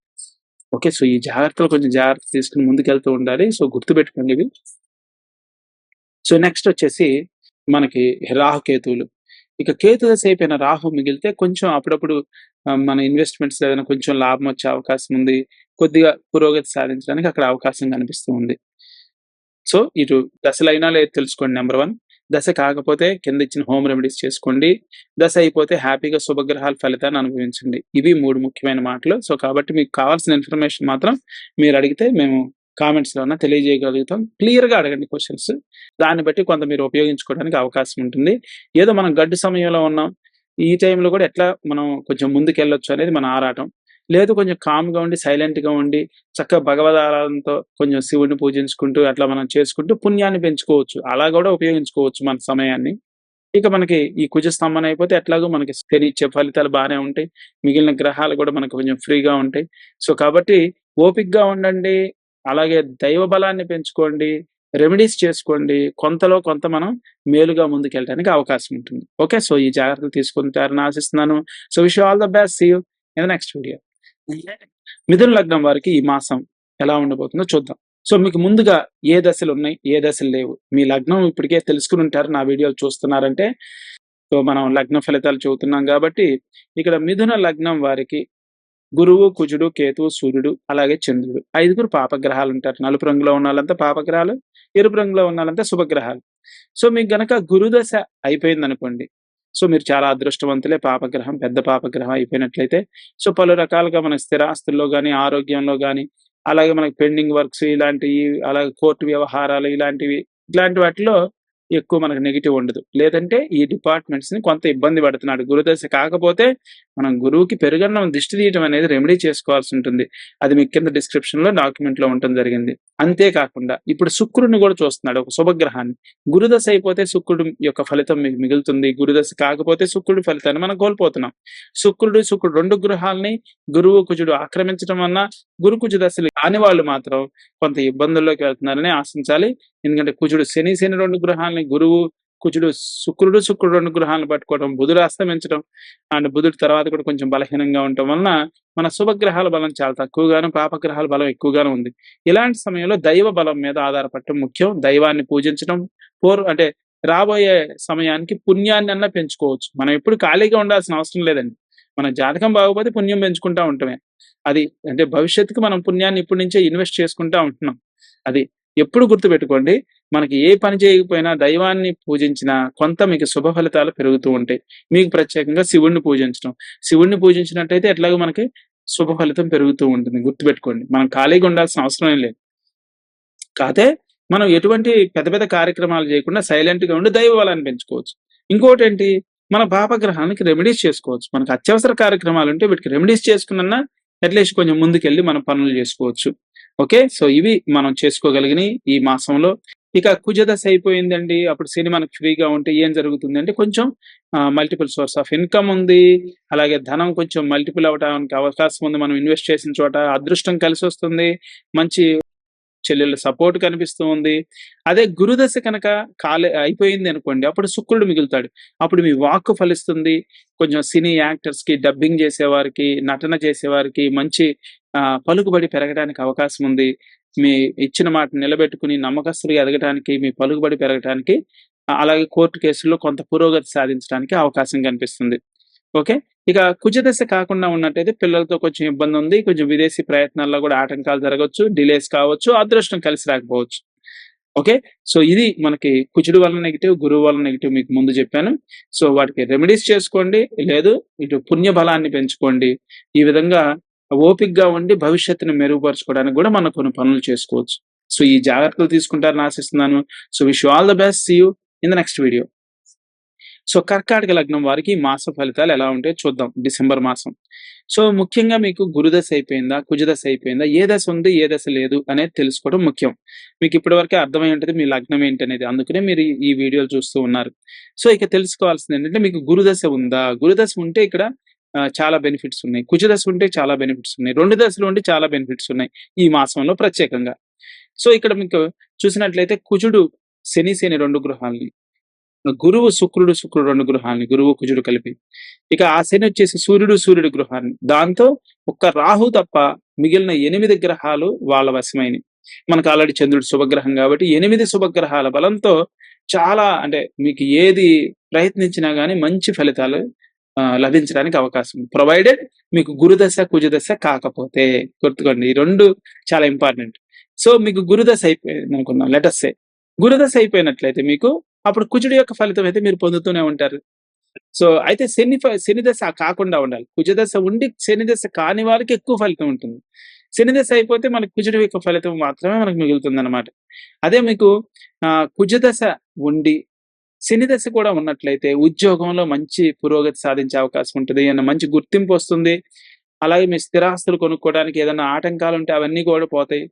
Speaker 1: ఓకే. సో, ఈ జాగ్రత్తలు కొంచెం జాగ్రత్త తీసుకొని ముందుకెళ్తూ ఉండాలి. సో, గుర్తుపెట్టుకోండి ఇవి. సో, నెక్స్ట్ వచ్చేసి మనకి రాహుకేతువులు. ఇక కేతు దశ అయిపోయిన రాహు మిగిలితే కొంచెం అప్పుడప్పుడు మన ఇన్వెస్ట్‌మెంట్స్‌లో ఏదైనా కొంచెం లాభం వచ్చే అవకాశం ఉంది. కొద్దిగా పురోగతి సాధించడానికి అక్కడ అవకాశం కనిపిస్తూ ఉంది. సో, ఇటు దశలైనా లేదో తెలుసుకోండి నంబర్ 1. దశ కాకపోతే కింద ఇచ్చిన హోమ్ రెమెడీస్ చేసుకోండి. దశ అయిపోతే హ్యాపీగా శుభగ్రహాల ఫలితాన్ని అనుభవించండి. ఇవి 3 ముఖ్యమైన మాటలు. సో, కాబట్టి మీకు కావాల్సిన ఇన్ఫర్మేషన్ మాత్రం మీరు అడిగితే మేము కామెంట్స్‌లోన తెలియజేయగలుగుతాం. క్లియర్‌గా అడగండి క్వెషన్స్. దాన్ని బట్టి కొంత మీరు ఉపయోగించుకోవడానికి అవకాశం ఉంటుంది. ఏదో మనం గడ్డు సమయంలో ఉన్నాం. ఈ టైంలో కూడా ఎట్లా మనం కొంచెం ముందుకెళ్ళొచ్చు అనేది మన ఆరాటం. లేదు కొంచెం కామ్‌గా ఉండి, సైలెంట్‌గా ఉండి, చక్కగా భగవద్ ఆరాధనతో కొంచెం శివుడిని పూజించుకుంటూ అట్లా మనం చేసుకుంటూ పుణ్యాన్ని పెంచుకోవచ్చు. అలా గూడా ఉపయోగించుకోవచ్చు మన సమయాన్ని. ఇక మనకి ఈ కుజ స్తంభన అయిపోతే ఎట్లాగో మనకి శని ఇచ్చే ఫలితాలు బానే ఉంటాయి. మిగిలిన గ్రహాలు గూడా మనకు కొంచెం ఫ్రీగా ఉంటాయి. సో, కాబట్టి ఓపికగా ఉండండి. అలాగే దైవ బలాన్ని పెంచుకోండి. రెమెడీస్ చేసుకోండి. కొంతలో కొంత మనం మేలుగా ముందుకెళ్ళడానికి అవకాశం ఉంటుంది. ఓకే. సో, ఈ జాగ్రత్తలు తీసుకుంటారని ఆశిస్తున్నాను. So, wish you all the best. See you in the next video. మిథున లగ్నం వారికి ఈ మాసం ఎలా ఉండబోతుందో చూద్దాం. సో, మీకు ముందుగా ఏ దశలున్నాయి, ఏ దశలు లేవు. మీ లగ్నం ఇప్పటికే తెలుసుకొని ఉంటారు. నా వీడియోలు చూస్తున్నారంటే. సో, మనం లగ్న ఫలితాలు చెబుతున్నాం గాబట్టి, ఇక్కడ మిథున లగ్నం వారికి గురువు, కుజుడు, కేతువు, సూర్యుడు, అలాగే చంద్రుడు. 5గురు పాపగ్రహాలుంటారు. నలుపు రంగులో ఉన్నోళ్ళంతా పాపగ్రహాలు, ఎరుపు రంగులో ఉన్నోళ్ళంతా శుభగ్రహాలు. సో, మీకు గనక గురుదశ అయిపోయిందనుకోండి, సో, మీరు చాలా అదృష్టవంతులే. పాపగ్రహం, పెద్ద పాపగ్రహం అయిపోయినట్లయితే, సో, పలు రకాలుగా మన స్థిరాస్తుల్లో గాని, ఆరోగ్యంలో గాని, అలాగే మనకి పెండింగ్ వర్క్స్ ఇలాంటియి, అలాగే కోర్టు వ్యవహారాలు ఇట్లాంటి వాటిలో ఎక్కువ మనకు నెగెటివ్ ఉండదు. లేదంటే ఈ డిపార్ట్‌మెంట్స్‌ని కొంత ఇబ్బంది పడుతున్నాడు. గురుదశ కాకపోతే మనం గురువుకి పెరుగన్నం దిష్టి తీయటం అనేది రెమెడీ చేసుకోవాల్సుంటుంది. అది మీకు కింద డిస్క్రిప్షన్‌లో డాక్యుమెంట్‌లో ఉండటం జరిగింది. అంతే కాకుండా ఇప్పుడు శుక్రుడిని కూడా చూస్తున్నాడు, ఒక శుభగ్రహాన్ని. గురుదశ అయిపోతే శుక్రుడు యొక్క ఫలితం మీకు మిగులుతుంది. గురుదశ కాకపోతే శుక్రుడి ఫలితాన్ని మనం కోల్పోతున్నాం. శుక్రుడు 2 గృహాల్ని గురువు, కుజుడు ఆక్రమించడం వలన గురు, కుజ దశలు కాని వాళ్ళు మాత్రం కొంత ఇబ్బందుల్లోకి వెళ్తున్నారని ఆశించాలి. ఎందుకంటే కుజుడు శని 2 గ్రహాలని, గురువు, కుజుడు, శుక్రుడు 2 గ్రహాలను పట్టుకోవడం, బుధుడు అస్తమించడం, అండ్ బుధుడు తర్వాత కూడా కొంచెం బలహీనంగా ఉండటం వలన మన శుభగ్రహాల బలం చాలా తక్కువగాను, పాపగ్రహాల బలం ఎక్కువగాను ఉంది. ఇలాంటి సమయంలో దైవ బలం మీద ఆధారపడటం ముఖ్యం. దైవాన్ని పూజించడం, అంటే రాబోయే సమయానికి పుణ్యాన్నన్నా పెంచుకోవచ్చు. మనం ఎప్పుడు ఖాళీగా ఉండాల్సిన అవసరం లేదండి. మన జాతకం బాగోపోతే పుణ్యం పెంచుకుంటా ఉండటమే. అది అంటే భవిష్యత్తుకి మనం పుణ్యాన్ని ఇప్పటి నుంచే ఇన్వెస్ట్ చేసుకుంటా ఉంటున్నాం. అది ఎప్పుడు గుర్తుపెట్టుకోండి. మనకి ఏ పని చేయకపోయినా దైవాన్ని పూజించినా కొంత మీకు శుభ ఫలితాలు పెరుగుతూ ఉంటాయి. మీకు ప్రత్యేకంగా శివుడిని పూజించడం. శివుడిని పూజించినట్టయితే ఎట్లాగో మనకి శుభ ఫలితం పెరుగుతూ ఉంటుంది. గుర్తుపెట్టుకోండి. మనం ఖాళీగా ఉండాల్సిన అవసరం ఏం లేదు. కాతే మనం ఎటువంటి పెద్ద పెద్ద కార్యక్రమాలు చేయకుండా సైలెంట్‌గా ఉండి దైవ బలాన్ని పెంచుకోవచ్చు. ఇంకోటేంటి మన పాపగ్రహానికి రెమెడీస్ చేసుకోవచ్చు. మనకు అత్యవసర కార్యక్రమాలుంటే వీటికి రెమెడీస్ చేసుకునన్నా అట్‌లీస్ట్ కొంచెం ముందుకెళ్ళి మనం పనులు చేసుకోవచ్చు. ఓకే. సో, ఇవి మనం చేసుకోగలిగినయి ఈ మాసంలో. ఇక కుజదశ అయిపోయిందండి. అప్పుడు శని మనకు ఫ్రీగా ఉంటే ఏం జరుగుతుందంటే కొంచెం మల్టిపుల్ సోర్స్ ఆఫ్ ఇన్‌కమ్ ఉంది. అలాగే ధనం కొంచెం మల్టిపుల్ అవ్వటానికి అవకాశం ఉంది. మనం ఇన్వెస్ట్ చేసిన చోట అదృష్టం కలిసొస్తుంది. మంచి చెల్లెళ్ళ సపోర్ట్ కనిపిస్తూ ఉంది. అదే గురుదశ కనుక అయిపోయింది అనుకోండి, అప్పుడు శుక్రుడు మిగులుతాడు. అప్పుడు మీ వాక్కు ఫలిస్తుంది. కొంచెం సినీ యాక్టర్స్‌కి, డబ్బింగ్ చేసేవారికి, నటన చేసేవారికి మంచి పలుకుబడి పెరగడానికి అవకాశం ఉంది. మీ ఇచ్చిన మాట నిలబెట్టుకుని నమ్మకస్తులుగా ఎదగటానికి, మీ పలుకుబడి పెరగటానికి అలాగే కోర్టు కేసుల్లో కొంత పురోగతి సాధించడానికి అవకాశం కనిపిస్తుంది. ఓకే. ఇక కుజదశ కాకుండా ఉన్నట్టయితే పిల్లలతో కొంచెం ఇబ్బందుంది. కొంచెం విదేశీ ప్రయత్నాల్లో గూడా ఆటంకాలు జరగొచ్చు. డిలేస్ కావచ్చు. అదృష్టం కలిసి రాకపోవచ్చు. ఓకే. సో, ఇది మనకి కుజుడు వల్ల నెగెటివ్, గురువు వల్ల నెగెటివ్ మీకు ముందు జెప్పాను. సో, వాటికి రెమెడీస్ చేసుకోండి. లేదు ఇటు పుణ్య బలాన్ని పెంచుకోండి. ఈ విధంగా ఓపికగా ఉండి భవిష్యత్తుని మెరుగుపరుచుకోవడానికి గూడా మనం కొన్ని పనులు చేసుకోవచ్చు. సో, ఈ జాగ్రత్తలు తీసుకుంటారని ఆశిస్తున్నాను. So, wish you all the best. See you in the next video. So, కర్కాటక లగ్నం వారికి మాస ఫలితాలు ఎలా ఉంటాయో చూద్దాం. డిసెంబర్ మాసం. సో, ముఖ్యంగా మీకు గురుదశ అయిపోయిందా? కుజదశ అయిపోయిందా? ఏ దశ ఉంది? ఏ దశ లేదు? అనేది తెలుసుకోవడం ముఖ్యం. మీకు ఇప్పటివరకే అర్థమై ఉంటది మీ లగ్నం ఏంటనేది. అందుకనే మీరు ఈ వీడియోలు చూస్తూ ఉన్నారు. సో, ఇక తెలుసుకోవాల్సింది ఏంటంటే మీకు గురుదశ ఉందా? గురుదశ ఉంటే ఇక్కడ చాలా బెనిఫిట్స్ ఉన్నాయి. కుజదశ ఉంటే చాలా బెనిఫిట్స్ ఉన్నాయి. 2 దశలు ఉంటే చాలా బెనిఫిట్స్ ఉన్నాయి. ఈ మాసంలో ప్రత్యేకంగా. సో, ఇక్కడ మీకు చూసినట్లయితే కుజుడు శని 2 గృహాల్ని, గురువు శుక్రుడు 2 గృహాల్ని, గురువు కుజుడు కలిపి. ఇక ఆ శని వచ్చేసి సూర్యుడు గృహాన్ని. దాంతో ఒక్క రాహు తప్ప మిగిలిన 8 గ్రహాలు వాళ్ళ వశమైనయి. మనకు ఆల్రెడీ చంద్రుడు శుభగ్రహం కాబట్టి 8 శుభగ్రహాల బలంతో చాలా అంటే మీకు ఏది ప్రయత్నించినా గాని మంచి ఫలితాలు లభించడానికి అవకాశం ఉంది. ప్రొవైడెడ్ మీకు గురుదశ, కుజదశ కాకపోతే. గుర్తుకోండి. ఈ 2 చాలా ఇంపార్టెంట్. సో, మీకు గురుదశ అయిపోయిందనుకుందాం. లెట్ అస్ సే. గురుదశ అయిపోయినట్లయితే మీకు అప్పుడు కుజుడు యొక్క ఫలితం అయితే మీరు పొందుతూనే ఉంటారు. సో, అయితే శని దశ కాకుండా ఉండాలి. కుజదశ ఉండి శని దశ కాని వారికి ఎక్కువ ఫలితం ఉంటుంది. శని దశ అయిపోతే మనకి కుజుడు యొక్క ఫలితం మాత్రమే మనకు మిగులుతుందన్నమాట. అదే మీకు కుజదశ ఉండి శని దశ కూడా ఉన్నట్లయితే ఉద్యోగంలో మంచి పురోగతి సాధించే అవకాశం ఉంటది. మంచి గుర్తింపు వస్తుంది. అలాగే మీ స్థిరాస్తులు కొనుక్కోవడానికి ఏదైనా ఆటంకాలుంటే అవన్నీ కూడా పోతాయి.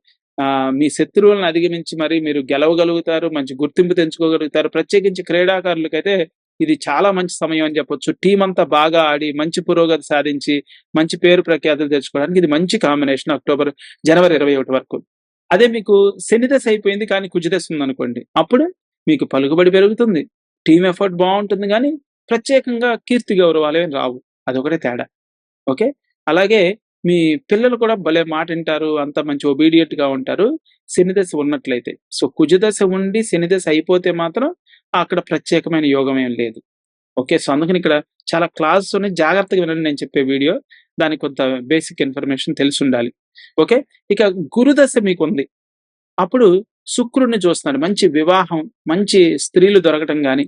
Speaker 1: మీ శత్రువులను అధిగమించి మరి మీరు గెలవగలుగుతారు. మంచి గుర్తింపు తెచ్చుకోగలుగుతారు. ప్రత్యేకించి క్రీడాకారులకైతే ఇది చాలా మంచి సమయం అని చెప్పొచ్చు. టీమ్ అంతా బాగా ఆడి మంచి పురోగతి సాధించి మంచి పేరు ప్రఖ్యాతులు తెచ్చుకోవడానికి ఇది మంచి కాంబినేషన్ జనవరి 21 వరకు. అదే మీకు శని దశ అయిపోయింది కానీ కుజదశ ఉందనుకోండి. అప్పుడు మీకు పలుకుబడి పెరుగుతుంది. టీమ్ ఎఫర్ట్ బావుంటుంది గానీ ప్రత్యేకంగా కీర్తి గౌరవాలేం రావు. అదొకటే తేడా. ఓకే. అలాగే మీ పిల్లలు కూడా భలే మాటింటారు. అంతా మంచి ఒబీడియంట్‌గా ఉంటారు. శని దశ ఉన్నట్లయితే. సో, కుజదశ ఉండి శని దశ అయిపోతే మాత్రం అక్కడ ప్రత్యేకమైన యోగం ఏం లేదు. ఓకే. సో, అందుకని ఇక్కడ చాలా క్లాసెస్ ఉన్నాయి. జాగ్రత్తగా వినండి నేను చెప్పే వీడియో. దానికి కొంత బేసిక్ ఇన్ఫర్మేషన్ తెలిసుండాలి. ఓకే. ఇక గురుదశ మీకుంది. అప్పుడు శుక్రుడిని చూస్తున్నాడు. మంచి వివాహం, మంచి స్త్రీలు దొరకటం గాని,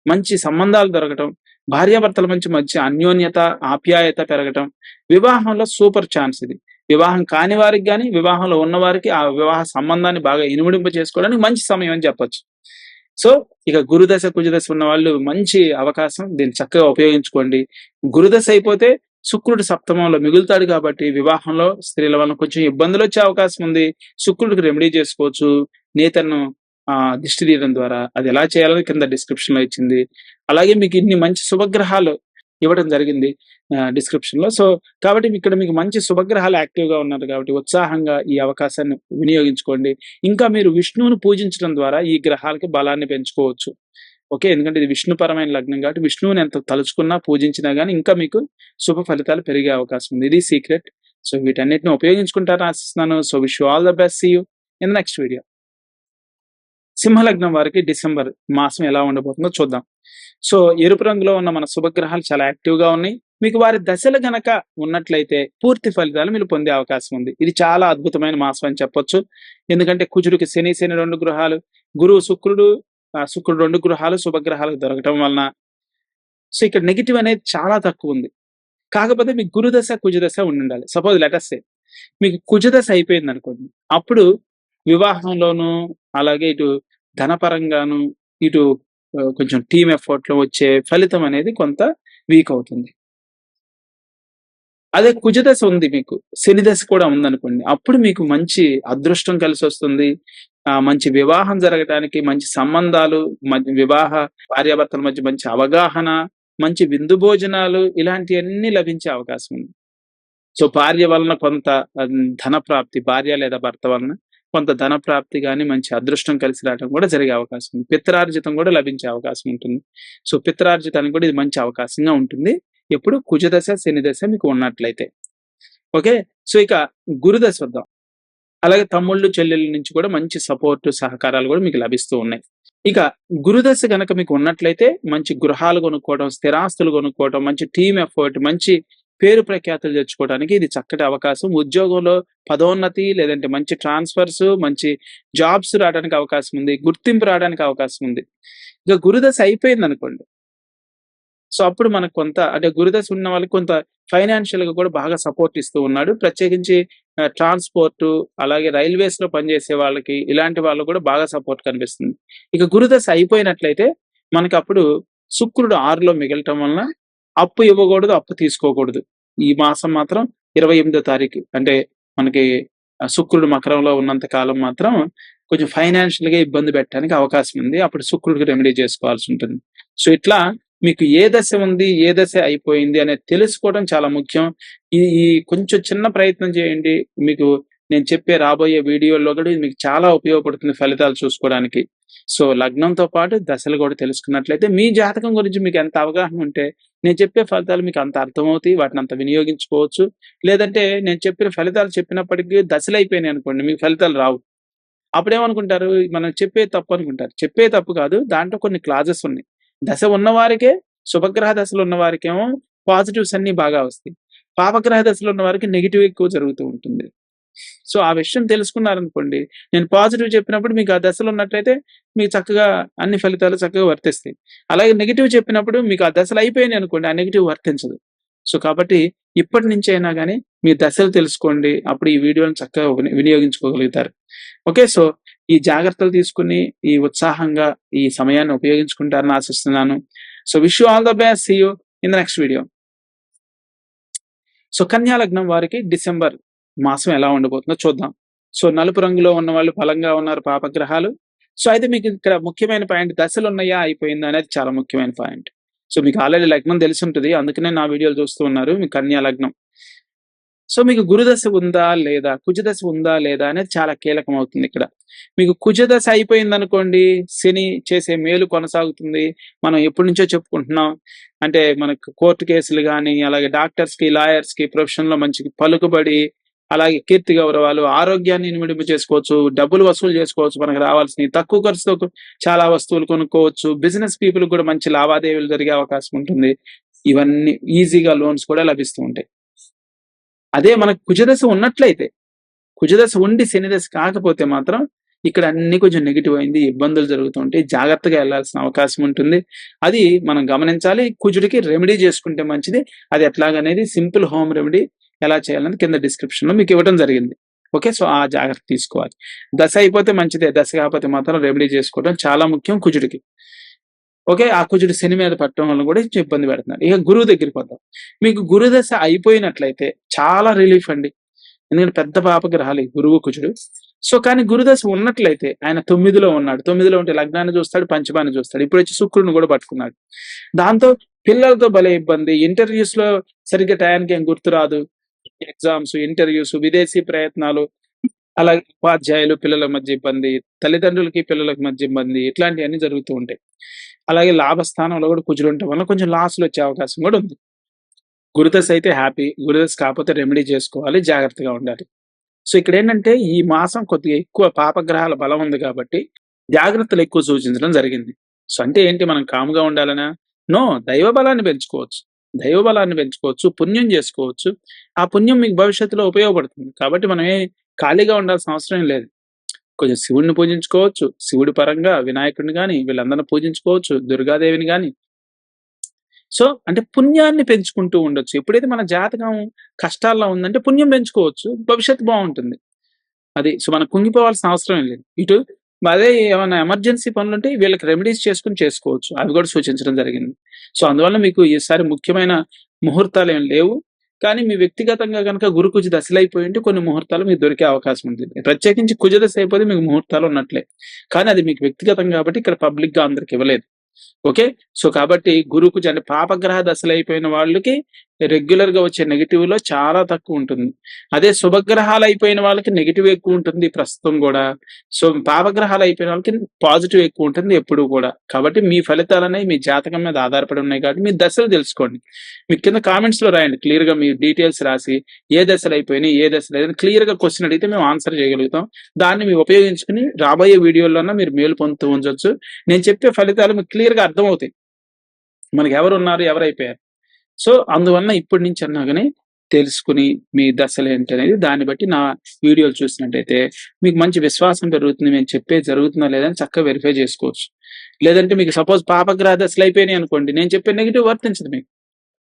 Speaker 1: మంచి సంబంధాలు దొరకటం, భార్యాభర్తల మధ్య అన్యోన్యత, ఆప్యాయత పెరగటం, వివాహంలో సూపర్ ఛాన్స్ ఇది. వివాహం కాని వారికి గాని, వివాహంలో ఉన్నవారికి ఆ వివాహ సంబంధాన్ని బాగా ఇనుమడింప చేసుకోవడానికి మంచి సమయం అని చెప్పొచ్చు. సో, ఇక గురుదశ, కుజదశ ఉన్నవాళ్ళు మంచి అవకాశం. దీన్ని చక్కగా ఉపయోగించుకోండి. గురుదశ అయిపోతే శుక్రుడు సప్తమంలో మిగులుతాడు కాబట్టి వివాహంలో స్త్రీల వలన కొంచెం ఇబ్బందులొచ్చే అవకాశం ఉంది. శుక్రుడికి రెమెడీ చేసుకోవచ్చు. నేతను దిష్టి తీయడం ద్వారా. అది ఎలా చేయాలో కింద డిస్క్రిప్షన్‌లో ఇచ్చింది. అలాగే మీకు ఇన్ని మంచి శుభగ్రహాలు ఇవ్వడం జరిగింది డిస్క్రిప్షన్‌లో. సో, కాబట్టి ఇక్కడ మీకు మంచి శుభగ్రహాలు యాక్టివ్‌గా ఉన్నారు కాబట్టి ఉత్సాహంగా ఈ అవకాశాన్ని వినియోగించుకోండి. ఇంకా మీరు విష్ణువుని పూజించడం ద్వారా ఈ గ్రహాలకి బలాన్ని పెంచుకోవచ్చు. ఓకే. ఎందుకంటే ఇది విష్ణుపరమైన లగ్నం కాబట్టి విష్ణువుని ఎంత తలుచుకున్నా, పూజించినా గాని ఇంకా మీకు శుభ ఫలితాలు పెరిగే అవకాశం ఉంది. ఇది సీక్రెట్. సో, వీటన్నిటిని ఉపయోగించుకుంటారని ఆశిస్తున్నాను. So, wish you all the best. See you in the next video. సింహలగ్నం వారికి డిసెంబర్ మాసం ఎలా ఉండబోతుందో చూద్దాం. సో ఎరుపు రంగులో ఉన్న మన శుభగ్రహాలు చాలా యాక్టివ్ గా ఉన్నాయి. మీకు వారి దశలు గనక ఉన్నట్లయితే పూర్తి ఫలితాలు మీరు పొందే అవకాశం ఉంది. ఇది చాలా అద్భుతమైన మాసం అని చెప్పొచ్చు. ఎందుకంటే కుజుడికి శని 2 గ్రహాలు, గురువు శుక్రుడు 2 గ్రహాలు శుభగ్రహాలకు దొరకటం వలన సో ఇక్కడ నెగెటివ్ అనేది చాలా తక్కువ ఉంది. కాకపోతే మీకు గురుదశ కుజదశ ఉండాలి. సపోజ్ లెట్ అస్ సే మీకు కుజదశ అయిపోయింది అనుకోండి, అప్పుడు వివాహంలోను అలాగే ఇటు ధనపరంగాను ఇటు కొంచెం టీమ్ ఎఫర్ట్ లో వచ్చే ఫలితం అనేది కొంత వీక్ అవుతుంది. అదే కుజదశ ఉంది మీకు, శని దశ కూడా ఉందనుకోండి, అప్పుడు మీకు మంచి అదృష్టం కలిసి వస్తుంది. మంచి వివాహం జరగటానికి, మంచి సంబంధాలు, వివాహ భార్యాభర్తల మధ్య మంచి అవగాహన, మంచి విందు భోజనాలు ఇలాంటివన్నీ లభించే అవకాశం ఉంది. సో భార్య వలన కొంత ధన ప్రాప్తి, భార్య లేదా భర్త వలన కొంత ధన ప్రాప్తి గాని, మంచి అదృష్టం కలిసి రావడం కూడా జరిగే అవకాశం ఉంది. పిత్రార్జితం కూడా లభించే అవకాశం ఉంటుంది. సో పిత్రార్జితానికి కూడా ఇది మంచి అవకాశంగా ఉంటుంది ఎప్పుడు కుజదశ శని దశ మీకు ఉన్నట్లయితే. ఓకే, సో ఇక గురుదశ వద్దాం. అలాగే తమ్ముళ్ళు చెల్లెళ్ళ నుంచి కూడా మంచి సపోర్ట్ సహకారాలు కూడా మీకు లభిస్తూ ఉన్నాయి. ఇక గురుదశ గనక మీకు ఉన్నట్లయితే మంచి గృహాలు కొనుక్కోవడం, స్థిరాస్తులు కొనుక్కోవడం, మంచి టీమ్ ఎఫర్ట్, మంచి పేరు ప్రఖ్యాతులు తెచ్చుకోవడానికి ఇది చక్కటి అవకాశం. ఉద్యోగంలో పదోన్నతి లేదంటే మంచి ట్రాన్స్ఫర్స్, మంచి జాబ్స్ రావడానికి అవకాశం ఉంది, గుర్తింపు రావడానికి అవకాశం ఉంది. ఇక గురుదశ అయిపోయింది అనుకోండి, సో అప్పుడు మనకు కొంత అంటే గురుదశ ఉన్న వాళ్ళకి కొంత ఫైనాన్షియల్ గా కూడా బాగా సపోర్ట్ ఇస్తూ ఉన్నాడు. ప్రత్యేకించి ట్రాన్స్పోర్ట్ అలాగే రైల్వేస్ లో పనిచేసే వాళ్ళకి, ఇలాంటి వాళ్ళు కూడా బాగా సపోర్ట్ కనిపిస్తుంది. ఇక గురుదశ అయిపోయినట్లయితే మనకి అప్పుడు శుక్రుడు 6లో మిగలటం వలన అప్పు ఇవ్వకూడదు, అప్పు తీసుకోకూడదు. ఈ మాసం మాత్రం 28వ తారీఖు అంటే మనకి శుక్రుడు మకరంలో ఉన్నంత కాలం మాత్రం కొంచెం ఫైనాన్షియల్ గా ఇబ్బంది పెట్టడానికి అవకాశం ఉంది. అప్పుడు శుక్రుడికి రెమెడీ చేసుకోవాల్సి ఉంటుంది. సో ఇట్లా మీకు ఏ దశ ఉంది, ఏ దశ అయిపోయింది అనేది తెలుసుకోవడం చాలా ముఖ్యం. ఈ కొంచెం చిన్న ప్రయత్నం చేయండి. మీకు నేను చెప్పే రాబోయే వీడియోల్లో కూడా ఇది మీకు చాలా ఉపయోగపడుతుంది ఫలితాలు చూసుకోవడానికి. సో లగ్నంతో పాటు దశలు కూడా తెలుసుకున్నట్లయితే మీ జాతకం గురించి మీకు ఎంత అవగాహన ఉంటే నేను చెప్పే ఫలితాలు మీకు అంత అర్థమవుతాయి, వాటిని అంత వినియోగించుకోవచ్చు. లేదంటే నేను చెప్పిన ఫలితాలు చెప్పినప్పటికీ దశలు అయిపోయినాయి అనుకోండి, మీకు ఫలితాలు రావు. అప్పుడేమనుకుంటారు, మనం చెప్పే తప్పు అనుకుంటారు. చెప్పే తప్పు కాదు, దాంట్లో కొన్ని క్లాజెస్ ఉన్నాయి. దశ ఉన్నవారికే, శుభగ్రహ దశలు ఉన్న వారికేమో పాజిటివ్స్ అన్ని బాగా వస్తాయి. పాపగ్రహ దశలో ఉన్న వారికి నెగిటివ్ ఎక్కువ జరుగుతూ ఉంటుంది. సో ఆ విషయం తెలుసుకున్నారనుకోండి, నేను పాజిటివ్ చెప్పినప్పుడు మీకు ఆ దశలో ఉన్నట్లయితే మీకు చక్కగా అన్ని ఫలితాలు చక్కగా వర్తిస్తాయి. అలాగే నెగిటివ్ చెప్పినప్పుడు మీకు ఆ దశలు అయిపోయినాయి అనుకోండి, ఆ నెగిటివ్ వర్తించదు. సో కాబట్టి ఇప్పటి నుంచి అయినా కానీ మీ దశలు తెలుసుకోండి, అప్పుడు ఈ వీడియోని చక్కగా వినియోగించుకోగలుగుతారు. ఓకే, సో ఈ జాగ్రత్తలు తీసుకుని ఈ ఉత్సాహంగా ఈ సమయాన్ని ఉపయోగించుకుంటారని ఆశిస్తున్నాను. So wish you all the best. See you in the next video. So కన్యా లగ్నం వారికి డిసెంబర్ మాసం ఎలా ఉండబోతుందో చూద్దాం. సో నలుపు రంగులో ఉన్న వాళ్ళు బలంగా ఉన్నారు పాపగ్రహాలు. సో అయితే మీకు ఇక్కడ ముఖ్యమైన పాయింట్, దశలు ఉన్నాయా అయిపోయిందా అనేది చాలా ముఖ్యమైన పాయింట్. సో మీకు ఆల్రెడీ లగ్నం తెలిసి ఉంటుంది, అందుకనే నా వీడియోలు చూస్తూ ఉన్నారు. మీ కన్యా లగ్నం. సో మీకు గురుదశ ఉందా లేదా, కుజదశ ఉందా లేదా అనేది చాలా కీలకం అవుతుంది. ఇక్కడ మీకు కుజదశ అయిపోయింది అనుకోండి, శని చేసే మేలు కొనసాగుతుంది. మనం ఎప్పటి నుంచో చెప్పుకుంటున్నాం. అంటే మనకు కోర్టు కేసులు కానీ, అలాగే డాక్టర్స్ కి, లాయర్స్ కి ప్రొఫెషన్ లో మంచి పలుకుబడి, అలాగే కీర్తి గౌరవాలు, ఆరోగ్యాన్ని ఇనుమడింపు చేసుకోవచ్చు, డబ్బులు వసూలు చేసుకోవచ్చు, మనకు రావాల్సినవి తక్కువ ఖర్చుతో చాలా వస్తువులు కొనుక్కోవచ్చు. బిజినెస్ పీపుల్ కూడా మంచి లావాదేవీలు జరిగే అవకాశం ఉంటుంది. ఇవన్నీ ఈజీగా లోన్స్ కూడా లభిస్తూ ఉంటాయి. అదే మనకు కుజదశ ఉన్నట్లయితే, కుజదశ ఉండి శని దశ కాకపోతే మాత్రం ఇక్కడ అన్ని కొంచెం నెగిటివ్ అయింది, ఇబ్బందులు జరుగుతుంటాయి, జాగ్రత్తగా వెళ్లాల్సిన అవకాశం ఉంటుంది. అది మనం గమనించాలి. కుజుడికి రెమెడీ చేసుకుంటే మంచిది. అది ఎట్లాగనేది సింపుల్ హోమ్ రెమెడీ ఎలా చేయాలని కింద డిస్క్రిప్షన్ లో మీకు ఇవ్వడం జరిగింది. ఓకే, సో ఆ జాగ్రత్త తీసుకోవాలి. దశ అయిపోతే మంచిదే, దశ కాకపోతే మాత్రం రెమెడీ చేసుకోవడం చాలా ముఖ్యం కుజుడికి. ఓకే, ఆ కుజుడు శని మీద పట్టడం వల్ల కూడా ఇబ్బంది పెడుతున్నారు. ఇక గురువు దగ్గరికి వద్దాం. మీకు గురుదశ అయిపోయినట్లయితే చాలా రిలీఫ్ అండి. ఎందుకంటే పెద్ద పాపగ్రహాలు గురువు కుజుడు. సో కానీ గురుదశ ఉన్నట్లయితే ఆయన 9లో ఉన్నాడు. 9లో ఉంటే లగ్నాన్ని చూస్తాడు, పంచమాన్ని చూస్తాడు. ఇప్పుడు వచ్చి శుక్రుడిని కూడా పట్టుకున్నాడు. దాంతో పిల్లలతో భలే ఇబ్బంది. ఇంటర్వ్యూస్ లో సరిగ్గా టయానికి ఏం గుర్తురాదు. ఎగ్జామ్స్, ఇంటర్వ్యూస్, విదేశీ ప్రయత్నాలు, అలాగే ఉపాధ్యాయులు పిల్లల మధ్య ఇబ్బంది, తల్లిదండ్రులకి పిల్లలకి మధ్య ఇబ్బంది, ఇట్లాంటివన్నీ జరుగుతూ ఉంటాయి. అలాగే లాభస్థానంలో కూడా కుజుడు ఉండటం వల్ల కొంచెం లాస్లు వచ్చే అవకాశం కూడా ఉంది. గురుదశ అయితే హ్యాపీ, గురుదశ కాకపోతే రెమెడీ చేసుకోవాలి, జాగ్రత్తగా ఉండాలి. సో ఇక్కడ ఏంటంటే ఈ మాసం కొద్దిగా ఎక్కువ పాపగ్రహాల బలం ఉంది కాబట్టి జాగ్రత్తలు ఎక్కువ సూచించడం జరిగింది. సో, అంటే ఏంటి మనం కామ్‌గా ఉండాలనా? నో. దైవ బలాన్ని పెంచుకోవచ్చు. దైవ బలాన్ని పెంచుకోవచ్చు. పుణ్యం జేసుకోవచ్చు. ఆ పుణ్యం మీకు భవిష్యత్తులో ఉపయోగపడుతుంది. కాబట్టి మనమే ఖాళీగా ఉండాల్సిన అవసరం ఏం లేదు. కొంచెం శివుడిని పూజించుకోవచ్చు. శివుడి పరంగా వినాయకుడిని గాని, వీళ్ళందరిని పూజించుకోవచ్చు. దుర్గాదేవిని గాని. సో, అంటే పుణ్యాన్ని పెంచుకుంటూ ఉండొచ్చు. ఎప్పుడైతే మన జాతకం కష్టాల్లో ఉందంటే పుణ్యం పెంచుకోవచ్చు. భవిష్యత్తు బావుంటుంది. అది. సో, మనం కుంగిపోవాల్సిన అవసరం ఏం లేదు. ఇటు అదే ఏమన్నా ఎమర్జెన్సీ పనులుంటే వీళ్ళకి రెమెడీస్ చేసుకొని చేసుకోవచ్చు. అవి కూడా సూచించడం జరిగింది. సో, అందువల్ల మీకు ఈసారి ముఖ్యమైన ముహూర్తాలేం లేవు. కానీ మీ వ్యక్తిగతంగా గనక గురు కుజ దశలైపోయి ఉంటే కొన్ని ముహూర్తాలు మీకు దొరికే అవకాశం ఉంటుంది. ప్రత్యేకించి కుజ దశ అయిపోతే మీకు ముహూర్తాలు ఉన్నట్లే. కానీ అది మీకు వ్యక్తిగతం కాబట్టి ఇక్కడ పబ్లిక్‌గా అందరికి ఇవ్వలేదు. ఓకే. సో, కాబట్టి గురు కుజ అంటే పాపగ్రహ దశలైపోయిన వాళ్ళకి రెగ్యులర్‌గా వచ్చే నెగెటివ్‌లో చాలా తక్కువుంటుంది. అదే శుభగ్రహాలయిపోయిన వాళ్ళకి నెగెటివ్ ఎక్కువుంటుంది ప్రస్తుతం గూడా. సో, పాపగ్రహాలయిపోయిన వాళ్ళకి పాజిటివ్ ఎక్కువుంటుంది ఎప్పుడూ కూడా. కాబట్టి మీ ఫలితాలనేవి మీ జాతకం మీద ఆధారపడి ఉన్నాయి కాబట్టి మీ దశలు తెలుసుకోండి. మీరు కింద కామెంట్స్‌లో రాయండి క్లియర్‌గా మీ డీటెయిల్స్ రాసి ఏ దశలయిపోయినాయి, ఏ దశ లేదని క్లియర్‌గా క్వెషన్ అడిగితే మేము ఆన్సర్ చేయగలుగుతాం. దాన్ని మీరు ఉపయోగించుకొని రాబోయే వీడియోల్లోన మీరు మేలు పొందుతూ ఉండొచ్చు. నేను చెప్పే ఫలితాలు మీకు క్లియర్‌గా అర్థమవుతాయి. మనకెవరున్నారు, ఎవరైపోయారు. సో, అందువలన ఇప్పటి నుంచన్నా గాని తెలుసుకొని, మీ దశలేంటనేది దాన్ని బట్టి నా వీడియోలు చూసినట్టయితే మీకు మంచి విశ్వాసం పెరుగుతుంది. నేను చెప్పేది జరుగుతుందా లేదా అని చక్కగా వెరిఫై చేసుకోవచ్చు. లేదంటే మీకు సపోజ్ పాపగ్రహ దశలయిపోయినాయనుకోండి, నేను చెప్పే నెగెటివ్ వర్తించదు మీకు.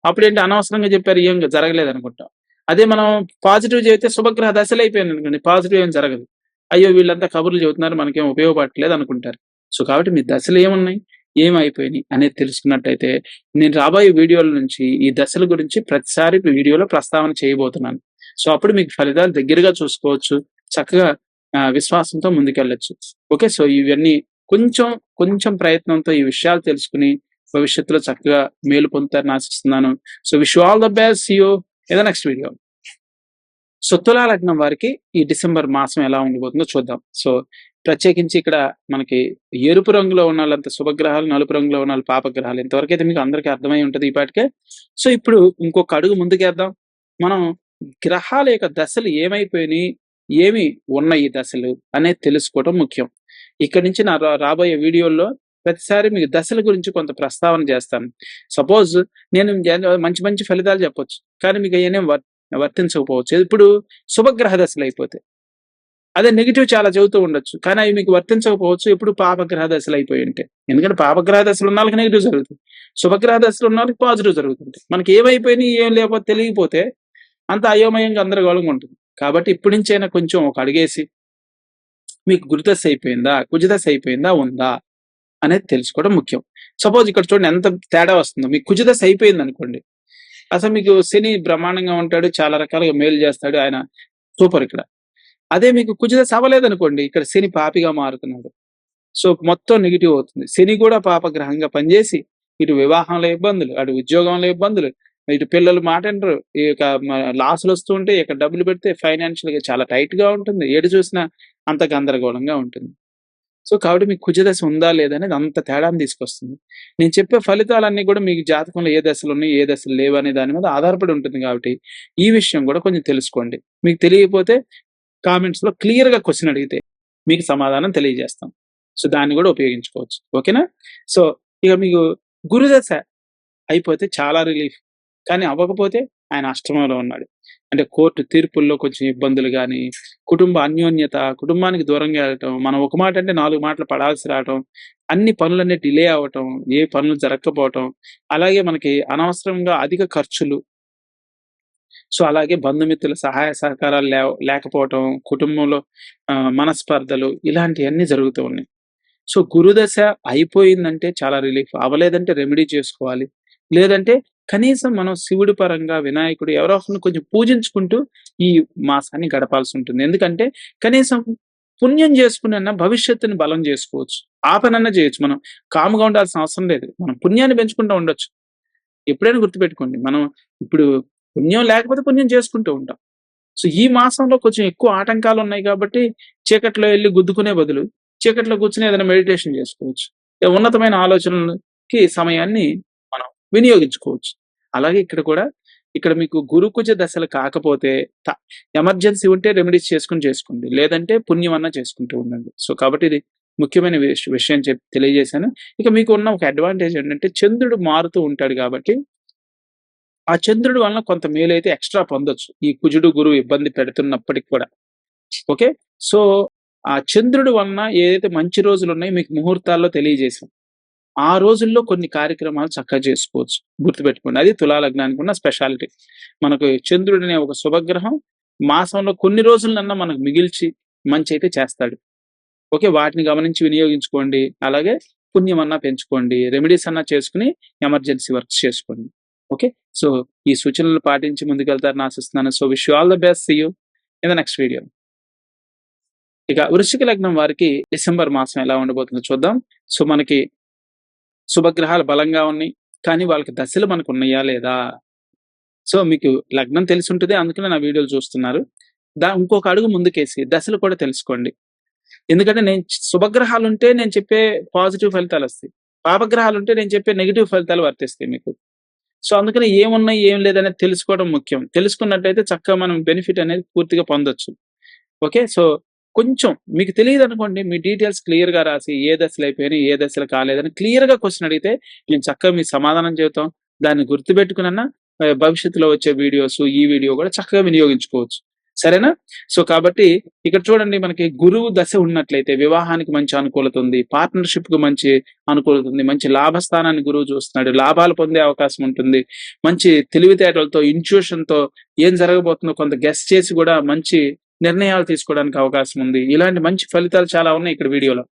Speaker 1: అప్పుడేంటి అనవసరంగా చెప్పారు ఏం జరగలేదనుకుంటాం. అదే మనం పాజిటివ్ చెబితే శుభగ్రహ దశలయిపోయాయనుకోండి, పాజిటివ్ ఏం జరగదు. అయ్యో! వీళ్ళంతా కబుర్లు చెబుతున్నారు మనకేం ఉపయోగపడట్లేదు అనుకుంటారు. సో, కాబట్టి మీ దశలేమున్నాయి? ఏమైపోయినాయి? అనేది తెలుసుకున్నట్టయితే నేను రాబోయే వీడియోల నుంచి ఈ దశల గురించి ప్రతిసారి వీడియోలో ప్రస్తావన చేయబోతున్నాను. సో, అప్పుడు మీకు ఫలితాలు దగ్గరగా చూసుకోవచ్చు. చక్కగా విశ్వాసంతో ముందుకెళ్ళొచ్చు. ఓకే. సో, ఇవన్నీ కొంచెం, కొంచెం ప్రయత్నంతో ఈ విషయాలు తెలుసుకొని భవిష్యత్తులో చక్కగా మేలు పొందుతారని ఆశిస్తున్నాను. So, wish you all the best. See you in the next video. So, తులా లగ్నం వారికి ఈ డిసెంబర్ మాసం ఎలా ఉండబోతుందో చూద్దాం. సో, ప్రత్యేకించి ఇక్కడ మనకి ఎరుపు రంగులో ఉన్నోళ్ళంతా శుభగ్రహాలు, నలుపు రంగులో ఉన్నోళ్ళు పాపగ్రహాలు. ఇంతవరకైతే మీకు అందరికీ అర్థమై ఉంటది ఈ పాటికే. సో, ఇప్పుడు ఇంకొక అడుగు ముందుకేద్దాం. మనం గ్రహాల యొక్క దశలు ఏమైపోయినియి, ఏమి ఉన్నాయి ఈ దశలు అనేది తెలుసుకోవడం ముఖ్యం. ఇక్కడి నుంచి నా రాబోయే వీడియోల్లో ప్రతిసారి మీకు దశల గురించి కొంత ప్రస్తావన చేస్తాను. సపోజ్ నేను మంచి మంచి ఫలితాలు చెప్పొచ్చు. కానీ మీకు అయన్నేం వర్తించకపోవచ్చు. ఇప్పుడు శుభగ్రహ దశలయిపోతాయి. అదే నెగెటివ్ చాలా చెబుతూ ఉండొచ్చు. కానీ అవి మీకు వర్తించకపోవచ్చు. ఎప్పుడు పాపగ్రహ దశలయిపోయి ఉంటాయి. ఎందుకంటే పాపగ్రహ దశలు ఉన్నోళ్ళకి నెగెటివ్ జరుగుతుంది. శుభగ్రహ దశలు ఉన్నోళ్ళకి పాజిటివ్ జరుగుతుంటాయి. మనకి ఏమైపోయినాయి, ఏం లేకపోతే తెలియకపోతే అంత అయోమయం గందరగోళంగా ఉంటుంది. కాబట్టి ఇప్పటి నుంచైనా కొంచెం ఒక అడుగేసి మీకు గురుదశ అయిపోయిందా, కుజదశ అయిపోయిందా, ఉందా అనేది తెలుసుకోవడం ముఖ్యం. సపోజ్ ఇక్కడ చూడండి ఎంత తేడా వస్తుందో. మీకు కుజదశ అయిపోయిందనుకోండి. అసలు మీకు శని బ్రహ్మాండంగా ఉంటాడు. చాలా రకాలుగా మేలు చేస్తాడు. ఆయన సూపర్ ఇక్కడ. అదే మీకు కుజదశ అవ్వలేదనుకోండి, ఇక్కడ శని పాపిగా మారుతున్నాడు. సో, మొత్తం నెగెటివ్ అవుతుంది. శని కూడా పాపగ్రహంగా పనిచేసి, ఇటు వివాహంలో ఇబ్బందులు, అటు ఉద్యోగంలో ఇబ్బందులు, ఇటు పిల్లలు మాట వినరు. ఇక లాసులొస్తూ ఉంటాయి. ఇక్కడ డబ్బులు పెడితే ఫైనాన్షియల్‌గా చాలా టైట్‌గా ఉంటుంది. ఎటు చూసినా అంత గందరగోళంగా ఉంటుంది. సో, కాబట్టి మీకు కుజదశ ఉందా లేదా అనేది అంత తేడాను తీసుకొస్తుంది. నేను చెప్పే ఫలితాలన్నీ కూడా మీకు జాతకంలో ఏ దశలున్నాయి, ఏ దశలు లేవు అనే దాని మీద ఆధారపడి ఉంటుంది కాబట్టి, ఈ విషయం కూడా కొంచెం తెలుసుకోండి. మీకు తెలియకపోతే కామెంట్స్‌లో క్లియర్‌గా క్వెషన్ అడిగితే మీకు సమాధానం తెలియజేస్తాం. సో, దాన్ని కూడా ఉపయోగించుకోవచ్చు. ఓకేనా? సో, ఇక మీకు గురుదశ అయిపోతే చాలా రిలీఫ్. కానీ అవ్వకపోతే ఆయన అష్టమంలో ఉన్నాడు. అంటే కోర్టు తీర్పుల్లో కొంచెం ఇబ్బందులు గాని, కుటుంబ అన్యోన్యత, కుటుంబానికి దూరంగా ఎళ్ళటం, మనం ఒక మాట అంటే 4 మాటలు పడాల్సి రావటం, అన్ని పనులన్నీ డిలే అవ్వటం, ఏ పనులు జరగకపోవటం, అలాగే మనకి అనవసరంగా అధిక ఖర్చులు. సో, అలాగే బంధుమిత్రుల సహాయ సహకారాలు లేకపోవటం, కుటుంబంలో మనస్పర్ధలు ఇలాంటియన్నీ జరుగుతూ ఉన్నాయి. సో, గురుదశ అయిపోయిందంటే చాలా రిలీఫ్. అవ్వలేదంటే రెమెడీ చేసుకోవాలి. లేదంటే కనీసం మనం శివుడి పరంగా, వినాయకుడు ఎవరో ఒకరిని కొంచెం పూజించుకుంటూ ఈ మాసాన్ని గడపాల్సుంటుంది. ఎందుకంటే కనీసం పుణ్యం చేసుకునన్నా భవిష్యత్తుని బలం చేసుకోవచ్చు. ఆ పనన్నా చేయొచ్చు. మనం కామ్‌గా ఉండాల్సిన అవసరం లేదు. మనం పుణ్యాన్ని పెంచుకుంటూ ఉండొచ్చు. ఎప్పుడైనా గుర్తుపెట్టుకోండి. మనం ఇప్పుడు పుణ్యం లేకపోతే పుణ్యం చేసుకుంటూ ఉంటాం. సో, ఈ మాసంలో కొంచెం ఎక్కువ ఆటంకాలున్నాయి కాబట్టి చీకట్లో ఎళ్లి గుద్దుకునే బదులు చీకట్లో కూర్చొని ఏదైనా మెడిటేషన్ చేసుకోవచ్చు. ఉన్నతమైన ఆలోచనలకి సమయాన్ని మనం వినియోగించుకోవచ్చు. అలాగే ఇక్కడ కూడా ఇక్కడ మీకు గురు, కుజ దశలు కాకపోతే త ఎమర్జెన్సీ ఉంటే రెమెడీస్ చేసుకోండి. లేదంటే పుణ్యం అన్నా చేసుకుంటూ ఉండండి. సో, కాబట్టి ఇది ముఖ్యమైన విషయం తెలియజేశాను. ఇక మీకు ఉన్న ఒక అడ్వాంటేజ్ ఏంటంటే చంద్రుడు మారుతూ ఉంటాడు కాబట్టి ఆ చంద్రుడి వలన కొంత మేలైతే ఎక్స్ట్రా పొందొచ్చు. ఈ కుజుడు, గురువు ఇబ్బంది పెడుతున్నప్పటికి కూడా. ఓకే. సో, ఆ చంద్రుడి వలన ఏదైతే మంచి రోజులున్నాయో మీకు ముహూర్తాల్లో తెలియజేశాం. ఆ రోజుల్లో కొన్ని కార్యక్రమాలు చక్కగా చేసుకోవచ్చు. గుర్తుపెట్టుకోండి. అది తులా లగ్నానికి ఉన్న స్పెషాలిటీ. మనకు చంద్రుడనే ఒక శుభగ్రహం మాసంలో కొన్ని రోజులనన్నా మనకు మిగిల్చి మంచైతే చేస్తాడు. ఓకే. వాటిని గమనించి వినియోగించుకోండి. అలాగే పుణ్యమన్నా పెంచుకోండి. రెమెడీస్ అన్నా చేసుకొని ఎమర్జెన్సీ వర్క్స్ చేసుకోండి. ఓకే. సో, ఈ సూచనలు పాటించి ముందుకెళ్తారని ఆశిస్తున్నాను. So, wish you all the best. See you in the next video. ఇక వృశ్చిక లగ్నం వారికి డిసెంబర్ మాసం ఎలా ఉండబోతుందో చూద్దాం. సో, మనకి శుభగ్రహాలు బలంగా ఉన్నాయి. కానీ వాళ్ళకి దశలు మనకున్నాయా లేదా? సో, మీకు లగ్నం తెలిసుంటది. అందుకనే నా వీడియోలు చూస్తున్నారు. ఇంకొక అడుగు ముందుకేసి దశలు కూడా తెలుసుకోండి. ఎందుకంటే శుభగ్రహాలుంటే నేను చెప్పే పాజిటివ్ ఫలితాలొస్తాయి. పాపగ్రహాలుంటే నేను చెప్పే నెగెటివ్ ఫలితాలు వర్తిస్తాయి మీకు. సో, అందుకని ఏమున్నాయి, ఏం లేదనేది తెలుసుకోవడం ముఖ్యం. తెలుసుకున్నట్టయితే చక్కగా మనం బెనిఫిట్ అనేది పూర్తిగా పొందొచ్చు. ఓకే. సో, కొంచెం మీకు తెలీదనుకోండి, మీ డీటెయిల్స్ క్లియర్‌గా రాసి ఏ దశలు అయిపోయినాయి, ఏ దశలు కాలేదని క్లియర్‌గా క్వెషన్ అడిగితే మేము చక్కగా మీకు సమాధానం చెబుతాం. దాన్ని గుర్తుపెట్టుకునన్నా భవిష్యత్తులో వచ్చే వీడియోస్, ఈ వీడియో కూడా చక్కగా వినియోగించుకోవచ్చు. సరేనా? సో, కాబట్టి ఇక్కడ చూడండి, మనకి గురువు దశ ఉన్నట్లయితే వివాహానికి మంచి అనుకూలత ఉంది. పార్ట్నర్‌షిప్‌కి మంచి అనుకూలత ఉంది. మంచి లాభస్థానాన్ని గురువు చూస్తున్నాడు. లాభాలు పొందే అవకాశం ఉంటుంది. మంచి తెలివితేటలతో, ఇంట్యూషన్‌తో ఏం జరగబోతుందో కొంత గెస్ చేసి కూడా మంచి నిర్ణయాలు తీసుకోవడానికి అవకాశం ఉంది. ఇలాంటి మంచి ఫలితాలు చాలా ఉన్నాయి ఇక్కడ వీడియోలో.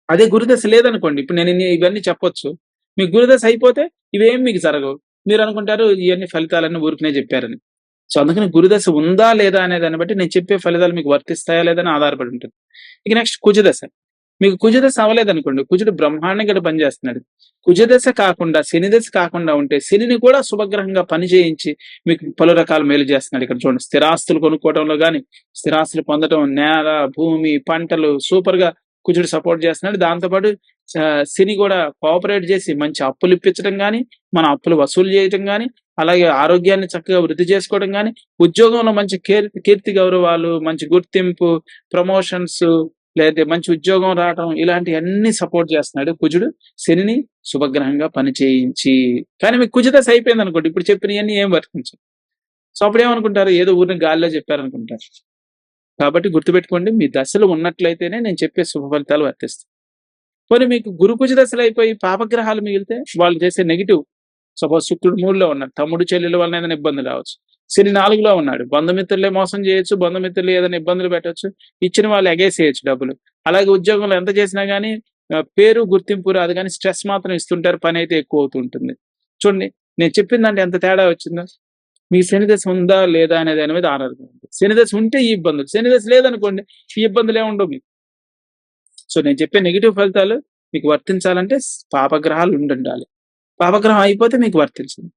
Speaker 1: అదే గురుదశ లేదనుకోండి, ఇప్పుడు నేను ఇవన్నీ చెప్పొచ్చు. మీ గురుదశ అయిపోతే ఇవేం మీకు జరగవు. మీరు అనుకుంటారు ఇవన్నీ ఫలితాలన్నీ ఊరికనే చెప్పారని. సో, అందుకని గురుదశ ఉందా లేదా అనే దాన్ని బట్టి నేను చెప్పే ఫలితాలు మీకు వర్తిస్తాయా లేదా అని ఆధారపడి ఉంటుంది. ఇక నెక్స్ట్ కుజదశ. మీకు కుజదశ అవ్వలేదనుకోండి, కుజుడు బ్రహ్మాండంగా పనిచేస్తున్నాడు. కుజదశ కాకుండా శనిదశ కాకుండా ఉంటే శనిని కూడా శుభగ్రహంగా పనిచేయించి మీకు పలు రకాల మేలు చేస్తున్నాడు. ఇక్కడ చూడండి, స్థిరాస్తులు కొనుక్కోవడంలో గాని, స్థిరాస్తులు పొందడం, నేల, భూమి, పంటలు సూపర్‌గా కుజుడు సపోర్ట్ చేస్తున్నాడు. దాంతోపాటు శని కూడా కోఆపరేట్ చేసి మంచి అప్పులు ఇప్పించడం గాని, మన అప్పులు వసూలు చేయటం గాని, అలాగే ఆరోగ్యాన్ని చక్కగా వృద్ధి చేసుకోవడం గాని, ఉద్యోగంలో మంచి కీర్తి గౌరవాలు, మంచి గుర్తింపు, ప్రమోషన్స్, లేదంటే మంచి ఉద్యోగం రావటం, ఇలాంటివన్నీ సపోర్ట్ చేస్తున్నాడు కుజుడు శనిని శుభగ్రహంగా పనిచేయించి. కానీ మీకు కుజదశ అయిపోయింది అనుకోండి, ఇప్పుడు చెప్పినవన్నీ ఏం వర్తించవు. సో, అప్పుడేమనుకుంటారు, ఏదో ఊరిని గాలిలో చెప్పారనుకుంటారు. కాబట్టి గుర్తుపెట్టుకోండి, మీ దశలు ఉన్నట్లయితేనే నేను చెప్పే శుభ ఫలితాలు వర్తిస్తాయి. పోనీ మీకు గురు కుజ దశలు అయిపోయి పాపగ్రహాలు మిగిలితే వాళ్ళు చేసే నెగిటివ్, సపోజ్ శుక్రుడు 3లో ఉన్నాడు, తమ్ముడు చెల్లెల వలన ఏదైనా ఇబ్బంది రావచ్చు. శని 4లో ఉన్నాడు, బంధుమిత్రులే మోసం చేయొచ్చు, బంధుమిత్రులు ఏదైనా ఇబ్బందులు పెట్టొచ్చు, ఇచ్చిన వాళ్ళు ఎగేసేయచ్చు డబ్బులు. అలాగే ఉద్యోగంలో ఎంత చేసినా గానీ పేరు గుర్తింపు రాదు, కానీ స్ట్రెస్ మాత్రం ఇస్తుంటారు, పని అయితే ఎక్కువ అవుతూ ఉంటుంది. చూడండి, నేను చెప్పిందంటే ఎంత తేడా వచ్చిందో. మీ శనిదశ ఉందా లేదా అనే దాని మీద ఆధారపడి ఉంటుంది. శనిదశ ఉంటే ఈ ఇబ్బందులు, శనిదశ లేదనుకోండి ఈ ఇబ్బందులు ఏముండవు మీకు. సో, నేను చెప్పే నెగిటివ్ ఫలితాలు మీకు వర్తించాలంటే పాపగ్రహాలు ఉండాలి. పాపగ్రహం అయిపోతే మీకు వర్తించదు.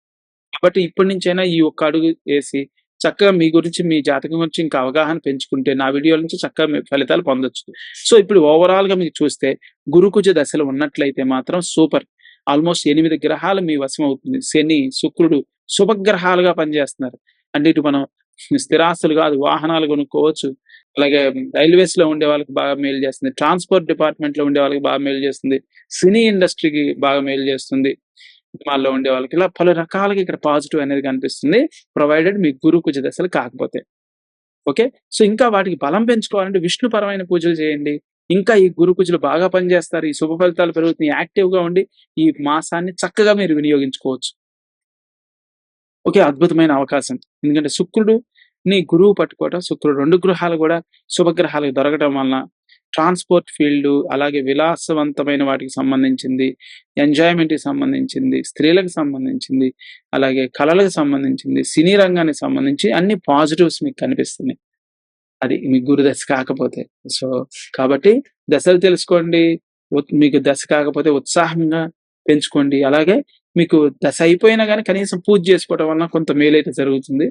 Speaker 1: కాబట్టి ఇప్పటి నుంచైనా ఈ ఒక్క అడుగు వేసి చక్కగా మీ గురించి, మీ జాతకం గురించి ఇంకా అవగాహన పెంచుకుంటే నా వీడియోల నుంచి చక్కగా మీ ఫలితాలు పొందొచ్చు. సో, ఇప్పుడు ఓవరాల్‌గా మీకు చూస్తే గురుకుజ దశలు ఉన్నట్లయితే మాత్రం సూపర్. ఆల్మోస్ట్ 8 గ్రహాలు మీ వశం అవుతుంది. శని, శుక్రుడు శుభగ్రహాలుగా పనిచేస్తున్నారు. అంటే ఇటు మనం స్థిరాస్తులు కాదు, వాహనాలు కొనుక్కోవచ్చు. అలాగే రైల్వేస్‌లో ఉండే వాళ్ళకి బాగా మేలు చేస్తుంది. ట్రాన్స్‌పోర్ట్ డిపార్ట్‌మెంట్‌లో ఉండే వాళ్ళకి బాగా మేలు చేస్తుంది. సినీ ఇండస్ట్రీకి బాగా మేలు చేస్తుంది. సినిమాల్లో ఉండే వాళ్ళకి ఇలా పలు రకాలుగా ఇక్కడ పాజిటివ్ అనేది కనిపిస్తుంది. ప్రొవైడెడ్ మీ గురు కుజ దశలు కాకపోతే. ఓకే. సో, ఇంకా వాటికి బలం పెంచుకోవాలంటే విష్ణుపరమైన పూజలు చేయండి. ఇంకా ఈ గురు కుజులు బాగా పనిచేస్తారు. ఈ శుభ ఫలితాలు పెరుగుతున్నాయి. యాక్టివ్‌గా ఉండి ఈ మాసాన్ని చక్కగా మీరు వినియోగించుకోవచ్చు. ఓకే. అద్భుతమైన అవకాశం. ఎందుకంటే శుక్రుడుని గురువు పట్టుకోవటం, శుక్రుడు 2 గ్రహాలు కూడా శుభగ్రహాలకు దొరకటం వలన ట్రాన్స్‌పోర్ట్ ఫీల్డు, అలాగే విలాసవంతమైన వాటికి సంబంధించింది, ఎంజాయ్‌మెంట్‌కి సంబంధించింది, స్త్రీలకు సంబంధించింది, అలాగే కళలకు సంబంధించింది, సినీ రంగానికి సంబంధించి అన్ని పాజిటివ్స్ మీకు కనిపిస్తున్నాయి. అది మీ గురుదశ కాకపోతే. సో, కాబట్టి దశలు తెలుసుకోండి. మీకు దశ కాకపోతే ఉత్సాహంగా పెంచుకోండి. అలాగే మీకు దశ అయిపోయినా గానీ కనీసం పూజ చేసుకోవడం వలన కొంత మేలైతే జరుగుతుంది.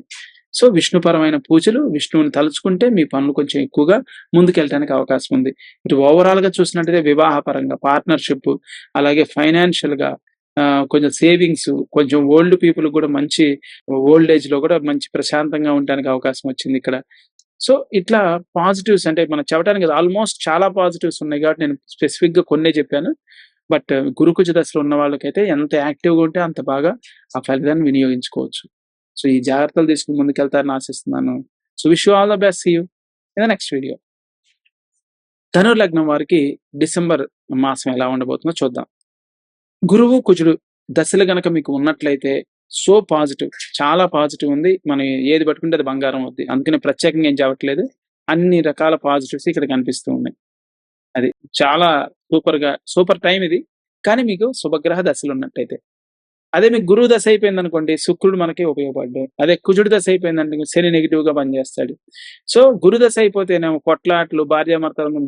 Speaker 1: సో, విష్ణుపరమైన పూజలు, విష్ణువుని తలుచుకుంటే మీ పనులు కొంచెం ఎక్కువగా ముందుకెళ్ళటానికి అవకాశం ఉంది. ఇటు ఓవరాల్‌గా చూసినట్టయితే వివాహపరంగా, పార్ట్నర్‌షిప్, అలాగే ఫైనాన్షియల్‌గా కొంచెం సేవింగ్స్, కొంచెం ఓల్డ్ పీపుల్ కూడా మంచి ఓల్డ్ ఏజ్‌లో కూడా మంచి ప్రశాంతంగా ఉండటానికి అవకాశం వచ్చింది ఇక్కడ. సో, ఇట్లా పాజిటివ్స్ అంటే మనం చెప్పడానికి ఆల్‌మోస్ట్ చాలా పాజిటివ్స్ ఉన్నాయి కాబట్టి నేను స్పెసిఫిక్‌గా కొన్నే చెప్పాను. బట్ గురుకుజ దశలో ఉన్న వాళ్ళకైతే ఎంత యాక్టివ్‌గా ఉంటే అంత బాగా ఆ ఫలితాన్ని వినియోగించుకోవచ్చు. సో, ఈ జాగ్రత్తలు తీసుకొని ముందుకెళ్తారని ఆశిస్తున్నాను. So, wish you all the best. See you in the next video. ధనుర్లగ్నం వారికి డిసెంబర్ మాసం ఎలా ఉండబోతుందో చూద్దాం. గురువు, కుజుడు దశలు గనక మీకు ఉన్నట్లయితే సో పాజిటివ్. చాలా పాజిటివ్ ఉంది. మనం ఏది పట్టుకుంటే అది బంగారం అవుద్ది. అందుకని ప్రత్యేకంగా ఏం చెప్పట్లేదు. అన్ని రకాల పాజిటివ్స్ ఇక్కడ కనిపిస్తూ ఉన్నాయి. అది చాలా సూపర్ టైమ్ ఇది. కానీ మీకు శుభగ్రహ దశలున్నట్టయితే. అదే మీకు గురువు దశ అయిపోయిందనుకోండి, శుక్రుడు మనకి ఉపయోగపడ్డాడు. అదే కుజుడు దశ అయిపోయిందంటే శని నెగెటివ్‌గా పనిచేస్తాడు. సో, గురు దశ అయిపోతేనేమో కొట్లాట్లు,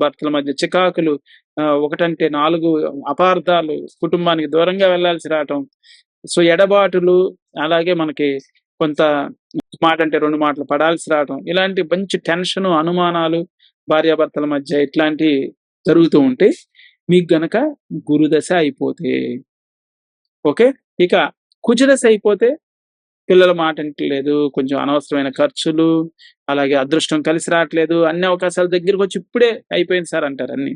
Speaker 1: భర్తల మధ్య చికాకులు, ఒకటంటే 4 అపార్థాలు, కుటుంబానికి దూరంగా వెళ్ళాల్సి రావటం. సో, ఎడబాటులు, అలాగే మనకి కొంత మాట అంటే 2 మాటలు పడాల్సి రావటం. ఇలాంటి మంచి టెన్షను, అనుమానాలు భార్యాభర్తల మధ్య ఇట్లాంటివి జరుగుతూ ఉంటే, మీకు గనక గురుదశ అయిపోతే ఓకే. ఇక కుజదశ అయిపోతే పిల్లల మాట ఇంటలేదు. కొంచెం అనవసరమైన ఖర్చులు, అలాగే అదృష్టం కలిసి రావట్లేదు. అన్ని అవకాశాలు దగ్గరకొచ్చి ఇప్పుడే అయిపోయింది సార్ అంటారు అన్నీ.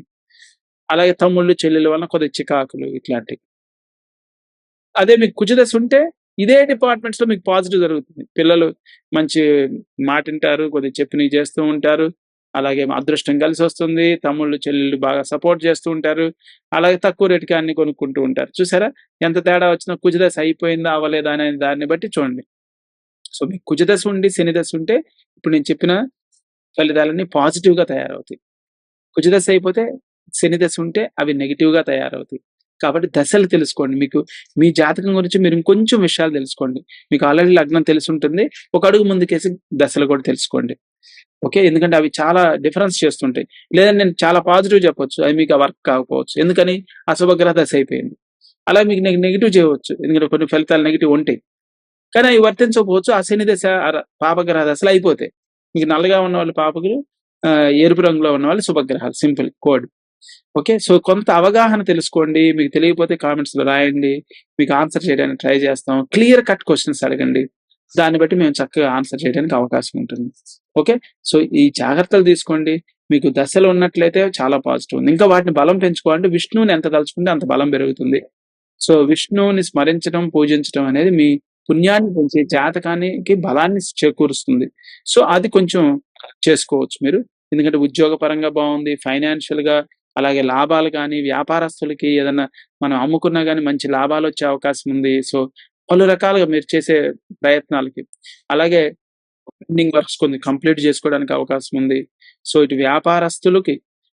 Speaker 1: అలాగే తమ్ముళ్ళు, చెల్లెల వలన కొద్దిగా చికాకులు ఇట్లాంటివి. అదే మీకు కుజదశ ఉంటే ఇదే డిపార్ట్మెంట్స్‌లో మీకు పాజిటివ్ జరుగుతుంది. పిల్లలు మంచి మాటింటారు, కొద్దిగా చెప్పినయి చేస్తూ ఉంటారు. అలాగే అదృష్టం కలిసొస్తుంది. తమ్ముళ్ళు, చెల్లెళ్ళు బాగా సపోర్ట్ చేస్తూ ఉంటారు. అలాగే తక్కువ రేట్‌కి అన్నీ కొనుక్కుంటూ ఉంటారు. చూసారా? ఎంత తేడా వచ్చినా కుజదశ అయిపోయిందా, అవ్వలేదా అనే దాన్ని బట్టి చూడండి. సో, మీకు కుజదశ ఉండి, శని దశ ఉంటే ఇప్పుడు నేను చెప్పిన ఫలితాలన్నీ పాజిటివ్‌గా తయారవుతాయి. కుజదశ అయిపోతే, శని దశ ఉంటే అవి నెగెటివ్‌గా తయారవుతాయి. కాబట్టి దశలు తెలుసుకోండి. మీకు మీ జాతకం గురించి మీరు ఇంకొంచెం విషయాలు తెలుసుకోండి. మీకు ఆల్రెడీ లగ్నం తెలిసుంటుంది. ఒక అడుగు ముందుకేసి దశలు కూడా తెలుసుకోండి. ఓకే. ఎందుకంటే అవి చాలా డిఫరెన్స్ చేస్తుంటాయి. లేదా నేను చాలా పాజిటివ్ చెప్పొచ్చు. అది మీకు వర్క్ కాకపోవచ్చు. ఎందుకని? అశుభగ్రహ దశ అయిపోయింది. అలా మీకు నెగెటివ్ చేయవచ్చు. ఎందుకంటే కొన్ని ఫలితాలు నెగెటివ్ ఉంటాయి. కానీ అవి వర్తించకపోవచ్చు. ఆ శని దశ, పాపగ్రహ దశలు అయిపోతాయి. మీకు నల్లగా ఉన్నవాళ్ళు పాపకులు, ఎరుపు రంగులో ఉన్నవాళ్ళు శుభగ్రహాలు. Simple code. ఓకే. సో, కొంత అవగాహన తెలుసుకోండి. మీకు తెలియకపోతే కామెంట్స్‌లో రాయండి. మీకు ఆన్సర్ చేయడానికి ట్రై చేస్తాం. క్లియర్ కట్ క్వెషన్స్ అడగండి. దాన్ని బట్టి మేము చక్కగా ఆన్సర్ చేయడానికి అవకాశం ఉంటుంది. ఓకే. సో, ఈ జాగ్రత్తలు తీసుకోండి. మీకు దశలు ఉన్నట్లయితే చాలా పాజిటివ్ ఉంది. ఇంకా వాటిని బలం పెంచుకోవాలంటే విష్ణువుని ఎంత తలుచుకుంటే అంత బలం పెరుగుతుంది. సో, విష్ణువుని స్మరించడం, పూజించడం అనేది మీ పుణ్యాన్ని పెంచి జాతకానికి బలాన్ని చేకూరుస్తుంది. సో, అది కొంచెం చేసుకోవచ్చు మీరు. ఎందుకంటే ఉద్యోగపరంగా బావుంది. ఫైనాన్షియల్‌గా అలాగే లాభాలు గాని, వ్యాపారస్తులకి ఏదన్నా మనం అమ్ముకున్నా గాని మంచి లాభాలొచ్చే అవకాశం ఉంది. సో, పలు రకాలుగా మీరు చేసే ప్రయత్నాలకి. అలాగే పెండింగ్ వర్క్స్ కొన్ని కంప్లీట్ జేసుకోవడానికి అవకాశం ఉంది. సో, ఇటు వ్యాపారస్తులకి,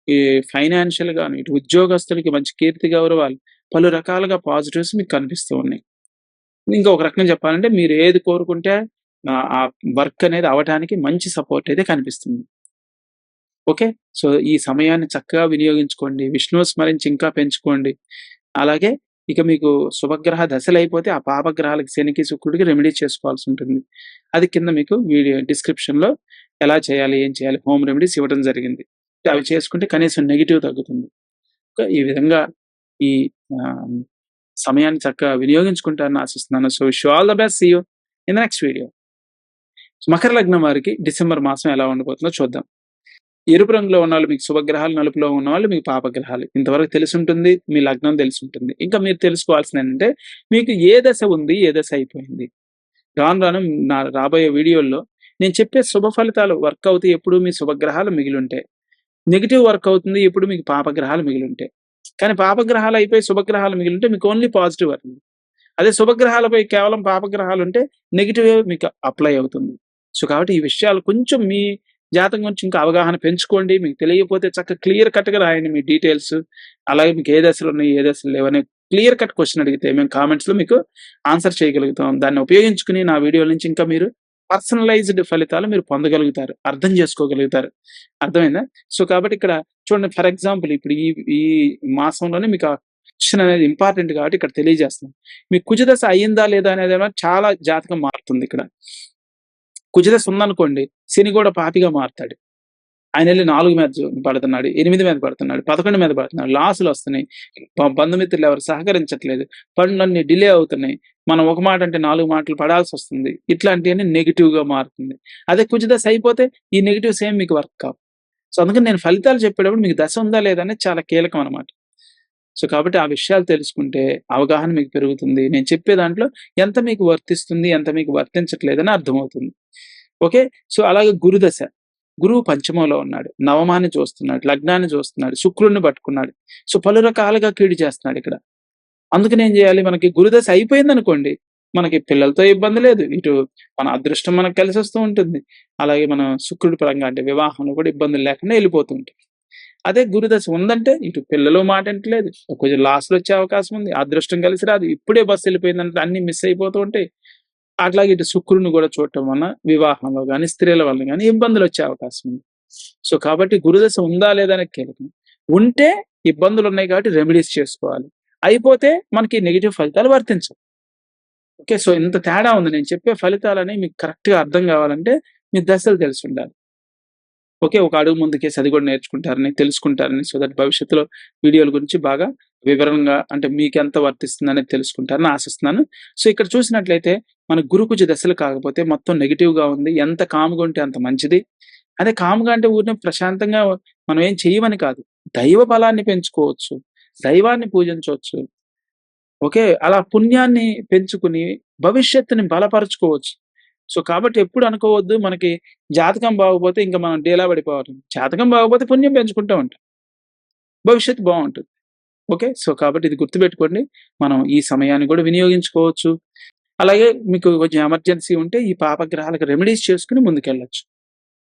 Speaker 1: ఈ ఫైనాన్షియల్‌గాను, ఇటు ఉద్యోగస్తులకి మంచి కీర్తి గౌరవాలు, పలు రకాలుగా పాజిటివ్స్ మీకు కనిపిస్తూ ఉన్నాయి. ఇంకా ఒక రకంగా చెప్పాలంటే మీరు ఏది కోరుకుంటే ఆ వర్క్ అనేది అవ్వటానికి మంచి సపోర్ట్ అయితే కనిపిస్తుంది. ఓకే. సో, ఈ సమయాన్ని చక్కగా వినియోగించుకోండి. విష్ణువు స్మరించి ఇంకా పెంచుకోండి. అలాగే ఇక మీకు శుభగ్రహ దశలయిపోతే ఆ పాపగ్రహాలకి శనికి, శుక్రుడికి రెమెడీ చేసుకోవాల్సుంటుంది. అది కింద మీకు వీడియో డిస్క్రిప్షన్‌లో ఎలా చేయాలి, ఏం చేయాలి హోమ్ రెమెడీస్ ఇవ్వడం జరిగింది. అవి చేసుకుంటే కనీసం నెగెటివ్ తగ్గుతుంది. ఈ విధంగా ఈ ఆహ్, సమయాన్ని చక్కగా వినియోగించుకుంటారని ఆశిస్తున్నాను. So, wish you all the best. See you in the next video. మకర లగ్నం వారికి డిసెంబర్ మాసం ఎలా ఉండబోతుందో చూద్దాం. ఎరుపు రంగులో ఉన్నవాళ్ళు మీకు శుభగ్రహాలు, నలుపులో ఉన్నవాళ్ళు మీకు పాపగ్రహాలు. ఇంతవరకు తెలిసుంటుంది. మీ లగ్నం తెలిసుంటుంది. ఇంకా మీరు తెలుసుకోవాల్సిందేంటంటే మీకు ఏ దశ ఉంది, ఏ దశ అయిపోయింది. రాను రాను నా రాబోయే వీడియోల్లో నేను చెప్పే శుభ ఫలితాలు వర్క్ అవుతాయి ఎప్పుడు మీ శుభగ్రహాలు మిగిలుంటాయి. నెగెటివ్ వర్క్ అవుతుంది ఎప్పుడు మీకు పాపగ్రహాలు మిగిలుంటాయి. కానీ పాపగ్రహాలు అయిపోయి శుభగ్రహాలు మిగిలుంటే మీకు ఓన్లీ పాజిటివ్ వర్కింగ్. అదే శుభగ్రహాలపై కేవలం పాపగ్రహాలుంటే నెగెటివే మీకు అప్లై అవుతుంది. సో, కాబట్టి ఈ విషయాలు కొంచెం మీ జాతకం గురించి ఇంకా అవగాహన పెంచుకోండి. మీకు తెలియకపోతే చక్కగా క్లియర్ కట్‌గా రాయండి మీ డీటెయిల్స్. అలాగే మీకు ఏ దశలున్నాయి, ఏ దశలు లేవని క్లియర్ కట్ క్వెషన్ అడిగితే మేము కామెంట్స్‌లో మీకు ఆన్సర్ చేయగలుగుతాం. దాన్ని ఉపయోగించుకొని నా వీడియోల నుంచి ఇంకా మీరు పర్సనలైజ్డ్ ఫలితాలు మీరు పొందగలుగుతారు. అర్థం చేసుకోగలుగుతారు. అర్థమైందా? సో, కాబట్టి ఇక్కడ చూడండి ఫర్ ఎగ్జాంపుల్ ఇప్పుడు ఈ ఈ మాసంలోనే మీకు ఆ క్వెషన్ అనేది ఇంపార్టెంట్ కాబట్టి ఇక్కడ తెలియజేస్తున్నాను. మీకు కుజదశ అయిందా లేదా అనేది చాలా జాతకం మారుతుంది ఇక్కడ. కుజదశ ఉందనుకోండి, శని కూడా పాపిగా మారతాడు. ఆయన వెళ్ళి 4 మీద పడుతున్నాడు, 8 మీద పడుతున్నాడు, 11 మీద పడుతున్నాడు, లాసులు వస్తున్నాయి, బంధుమిత్రులు ఎవరు సహకరించట్లేదు, పనులన్నీ డిలే అవుతున్నాయి, మనం ఒక మాట అంటే 4 మాటలు పడాల్సి వస్తుంది, ఇట్లాంటివన్నీ నెగిటివ్గా మారుతుంది. అదే కుజదశ అయిపోతే ఈ నెగిటివ్స్ ఏం మీకు వర్క్ కావు. సో అందుకని నేను ఫలితాలు చెప్పేటప్పుడు మీకు దశ ఉందా లేదా అనేది చాలా కీలకం అనమాట. సో కాబట్టి ఆ విషయాలు తెలుసుకుంటే అవగాహన మీకు పెరుగుతుంది. నేను చెప్పే దాంట్లో ఎంత మీకు వర్తిస్తుంది, ఎంత మీకు వర్తించట్లేదని అర్థమవుతుంది. ఓకే. సో అలాగే గురుదశ. గురువు పంచమంలో ఉన్నాడు, నవమాన్ని చూస్తున్నాడు, లగ్నాన్ని చూస్తున్నాడు, శుక్రుడిని పట్టుకున్నాడు. సో పలు రకాలుగా కీడు చేస్తున్నాడు ఇక్కడ. అందుకని ఏం చేయాలి, మనకి గురుదశ అయిపోయిందనుకోండి, మనకి పిల్లలతో ఇబ్బంది లేదు, ఇటు మన అదృష్టం మనకు కలిసి వస్తూ ఉంటుంది, అలాగే మన శుక్రుడి పరంగా అంటే వివాహంలో కూడా ఇబ్బందులు లేకుండా వెళ్ళిపోతూ ఉంటుంది. అదే గురుదశ ఉందంటే ఇటు పిల్లలు మాట వింటలేదు, కొంచెం లాస్లు వచ్చే అవకాశం ఉంది, అదృష్టం కలిసి రాదు, ఇప్పుడే బస్సు వెళ్ళిపోయిందంటే అన్ని మిస్ అయిపోతూ ఉంటాయి. అట్లాగే ఇటు శుక్రుడిని కూడా చూడటం వలన వివాహంలో కానీ స్త్రీల వల్ల కానీ ఇబ్బందులు వచ్చే అవకాశం ఉంది. సో కాబట్టి గురుదశ ఉందా లేదా అనేది కీలకం. ఉంటే ఇబ్బందులు ఉన్నాయి కాబట్టి రెమెడీస్ చేసుకోవాలి, అయిపోతే మనకి నెగిటివ్ ఫలితాలు వర్తించవు. ఓకే. సో ఇంత తేడా ఉంది. నేను చెప్పే ఫలితాలని మీకు కరెక్ట్గా అర్థం కావాలంటే మీ దశలు తెలిసి ఉండాలి. ఓకే. ఒక అడుగు ముందుకేసి అది కూడా నేర్చుకుంటారని, తెలుసుకుంటారని, సో దట్ భవిష్యత్తులో వీడియోల గురించి బాగా వివరంగా అంటే మీకెంత వర్తిస్తుందనేది తెలుసుకుంటారని ఆశిస్తున్నాను. సో ఇక్కడ చూసినట్లయితే మన గురుకుజ దశలు కాకపోతే మొత్తం నెగిటివ్‌గా ఉంది. ఎంత కామ్‌గా ఉంటే అంత మంచిది. అదే కామ్‌గా అంటే ఊరినే ప్రశాంతంగా మనం ఏం చెయ్యమని కాదు. దైవ బలాన్ని పెంచుకోవచ్చు, దైవాన్ని పూజించవచ్చు. ఓకే. అలా పుణ్యాన్ని పెంచుకుని భవిష్యత్తుని బలపరుచుకోవచ్చు. సో కాబట్టి ఎప్పుడు అనుకోవద్దు మనకి జాతకం బాగోపోతే ఇంక మనం డీలా పడిపోవాలి. జాతకం బాగోపోతే పుణ్యం పెంచుకుంటూ ఉంటాం, భవిష్యత్తు బావుంటుంది. ఓకే. సో కాబట్టి ఇది గుర్తుపెట్టుకోండి. మనం ఈ సమయాన్ని కూడా వినియోగించుకోవచ్చు. అలాగే మీకు కొంచెం ఎమర్జెన్సీ ఉంటే ఈ పాపగ్రహాలకు రెమెడీస్ చేసుకొని ముందుకెళ్ళొచ్చు.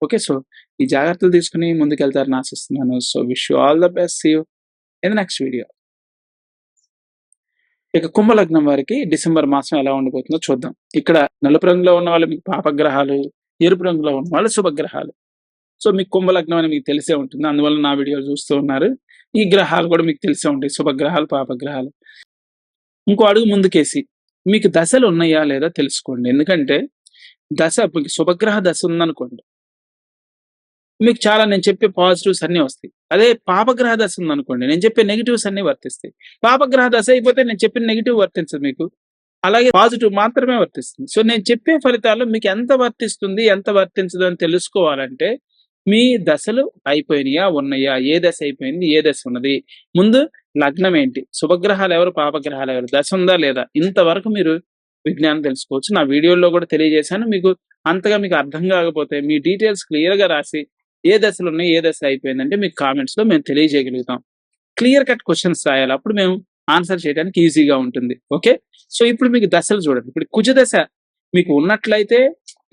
Speaker 1: ఓకే. సో ఈ జాగ్రత్తలు తీసుకొని ముందుకెళ్తారని ఆశిస్తున్నాను. So wish you all the best. See you in the next video. ఇక కుంభలగ్నం వారికి డిసెంబర్ మాసం ఎలా ఉండబోతుందో చూద్దాం. ఇక్కడ నలుపు రంగులో ఉన్న వాళ్ళు మీకు పాపగ్రహాలు, ఎరుపు రంగులో ఉన్న వాళ్ళు శుభగ్రహాలు. సో మీకు కుంభలగ్నం అని మీకు తెలిసే ఉంటుంది, అందువల్ల నా వీడియోలు చూస్తూ ఉన్నారు. ఈ గ్రహాలు కూడా మీకు తెలిసే ఉంటాయి, శుభగ్రహాలు, పాపగ్రహాలు. ఇంకో అడుగు ముందుకేసి మీకు దశలు ఉన్నాయా లేదా తెలుసుకోండి. ఎందుకంటే దశ మీకు శుభగ్రహ దశ ఉందనుకోండి, మీకు చాలా నేను చెప్పే పాజిటివ్స్ అన్నీ వస్తాయి. అదే పాపగ్రహ దశ ఉందనుకోండి, నేను చెప్పే నెగిటివ్స్ అన్నీ వర్తిస్తాయి. పాపగ్రహ దశ అయిపోతే నేను చెప్పిన నెగిటివ్ వర్తించదు మీకు, అలాగే పాజిటివ్ మాత్రమే వర్తిస్తుంది. సో నేను చెప్పే ఫలితాలు మీకు ఎంత వర్తిస్తుంది, ఎంత వర్తించదు అని తెలుసుకోవాలంటే మీ దశలు అయిపోయినాయా, ఉన్నాయా, ఏ దశ అయిపోయింది, ఏ దశ ఉన్నది, ముందు లగ్నం ఏంటి, శుభగ్రహాలు ఎవరు, పాపగ్రహాలు ఎవరు, దశ ఉందా లేదా, ఇంతవరకు మీరు విజ్ఞానం తెలుసుకోవచ్చు. నా వీడియోలో కూడా తెలియజేశాను. మీకు అంతగా మీకు అర్థం కాకపోతే మీ డీటెయిల్స్ క్లియర్‌గా రాసి ఏ దశలు ఉన్నాయి, ఏ దశ అయిపోయిందంటే మీకు కామెంట్స్‌లో మేము తెలియజేయగలుగుతాం. క్లియర్ కట్ క్వెషన్స్ రాయాలి, అప్పుడు మేము ఆన్సర్ చేయడానికి ఈజీగా ఉంటుంది. ఓకే. సో ఇప్పుడు మీకు దశలు చూడండి. ఇప్పుడు కుజ దశ మీకు ఉన్నట్లయితే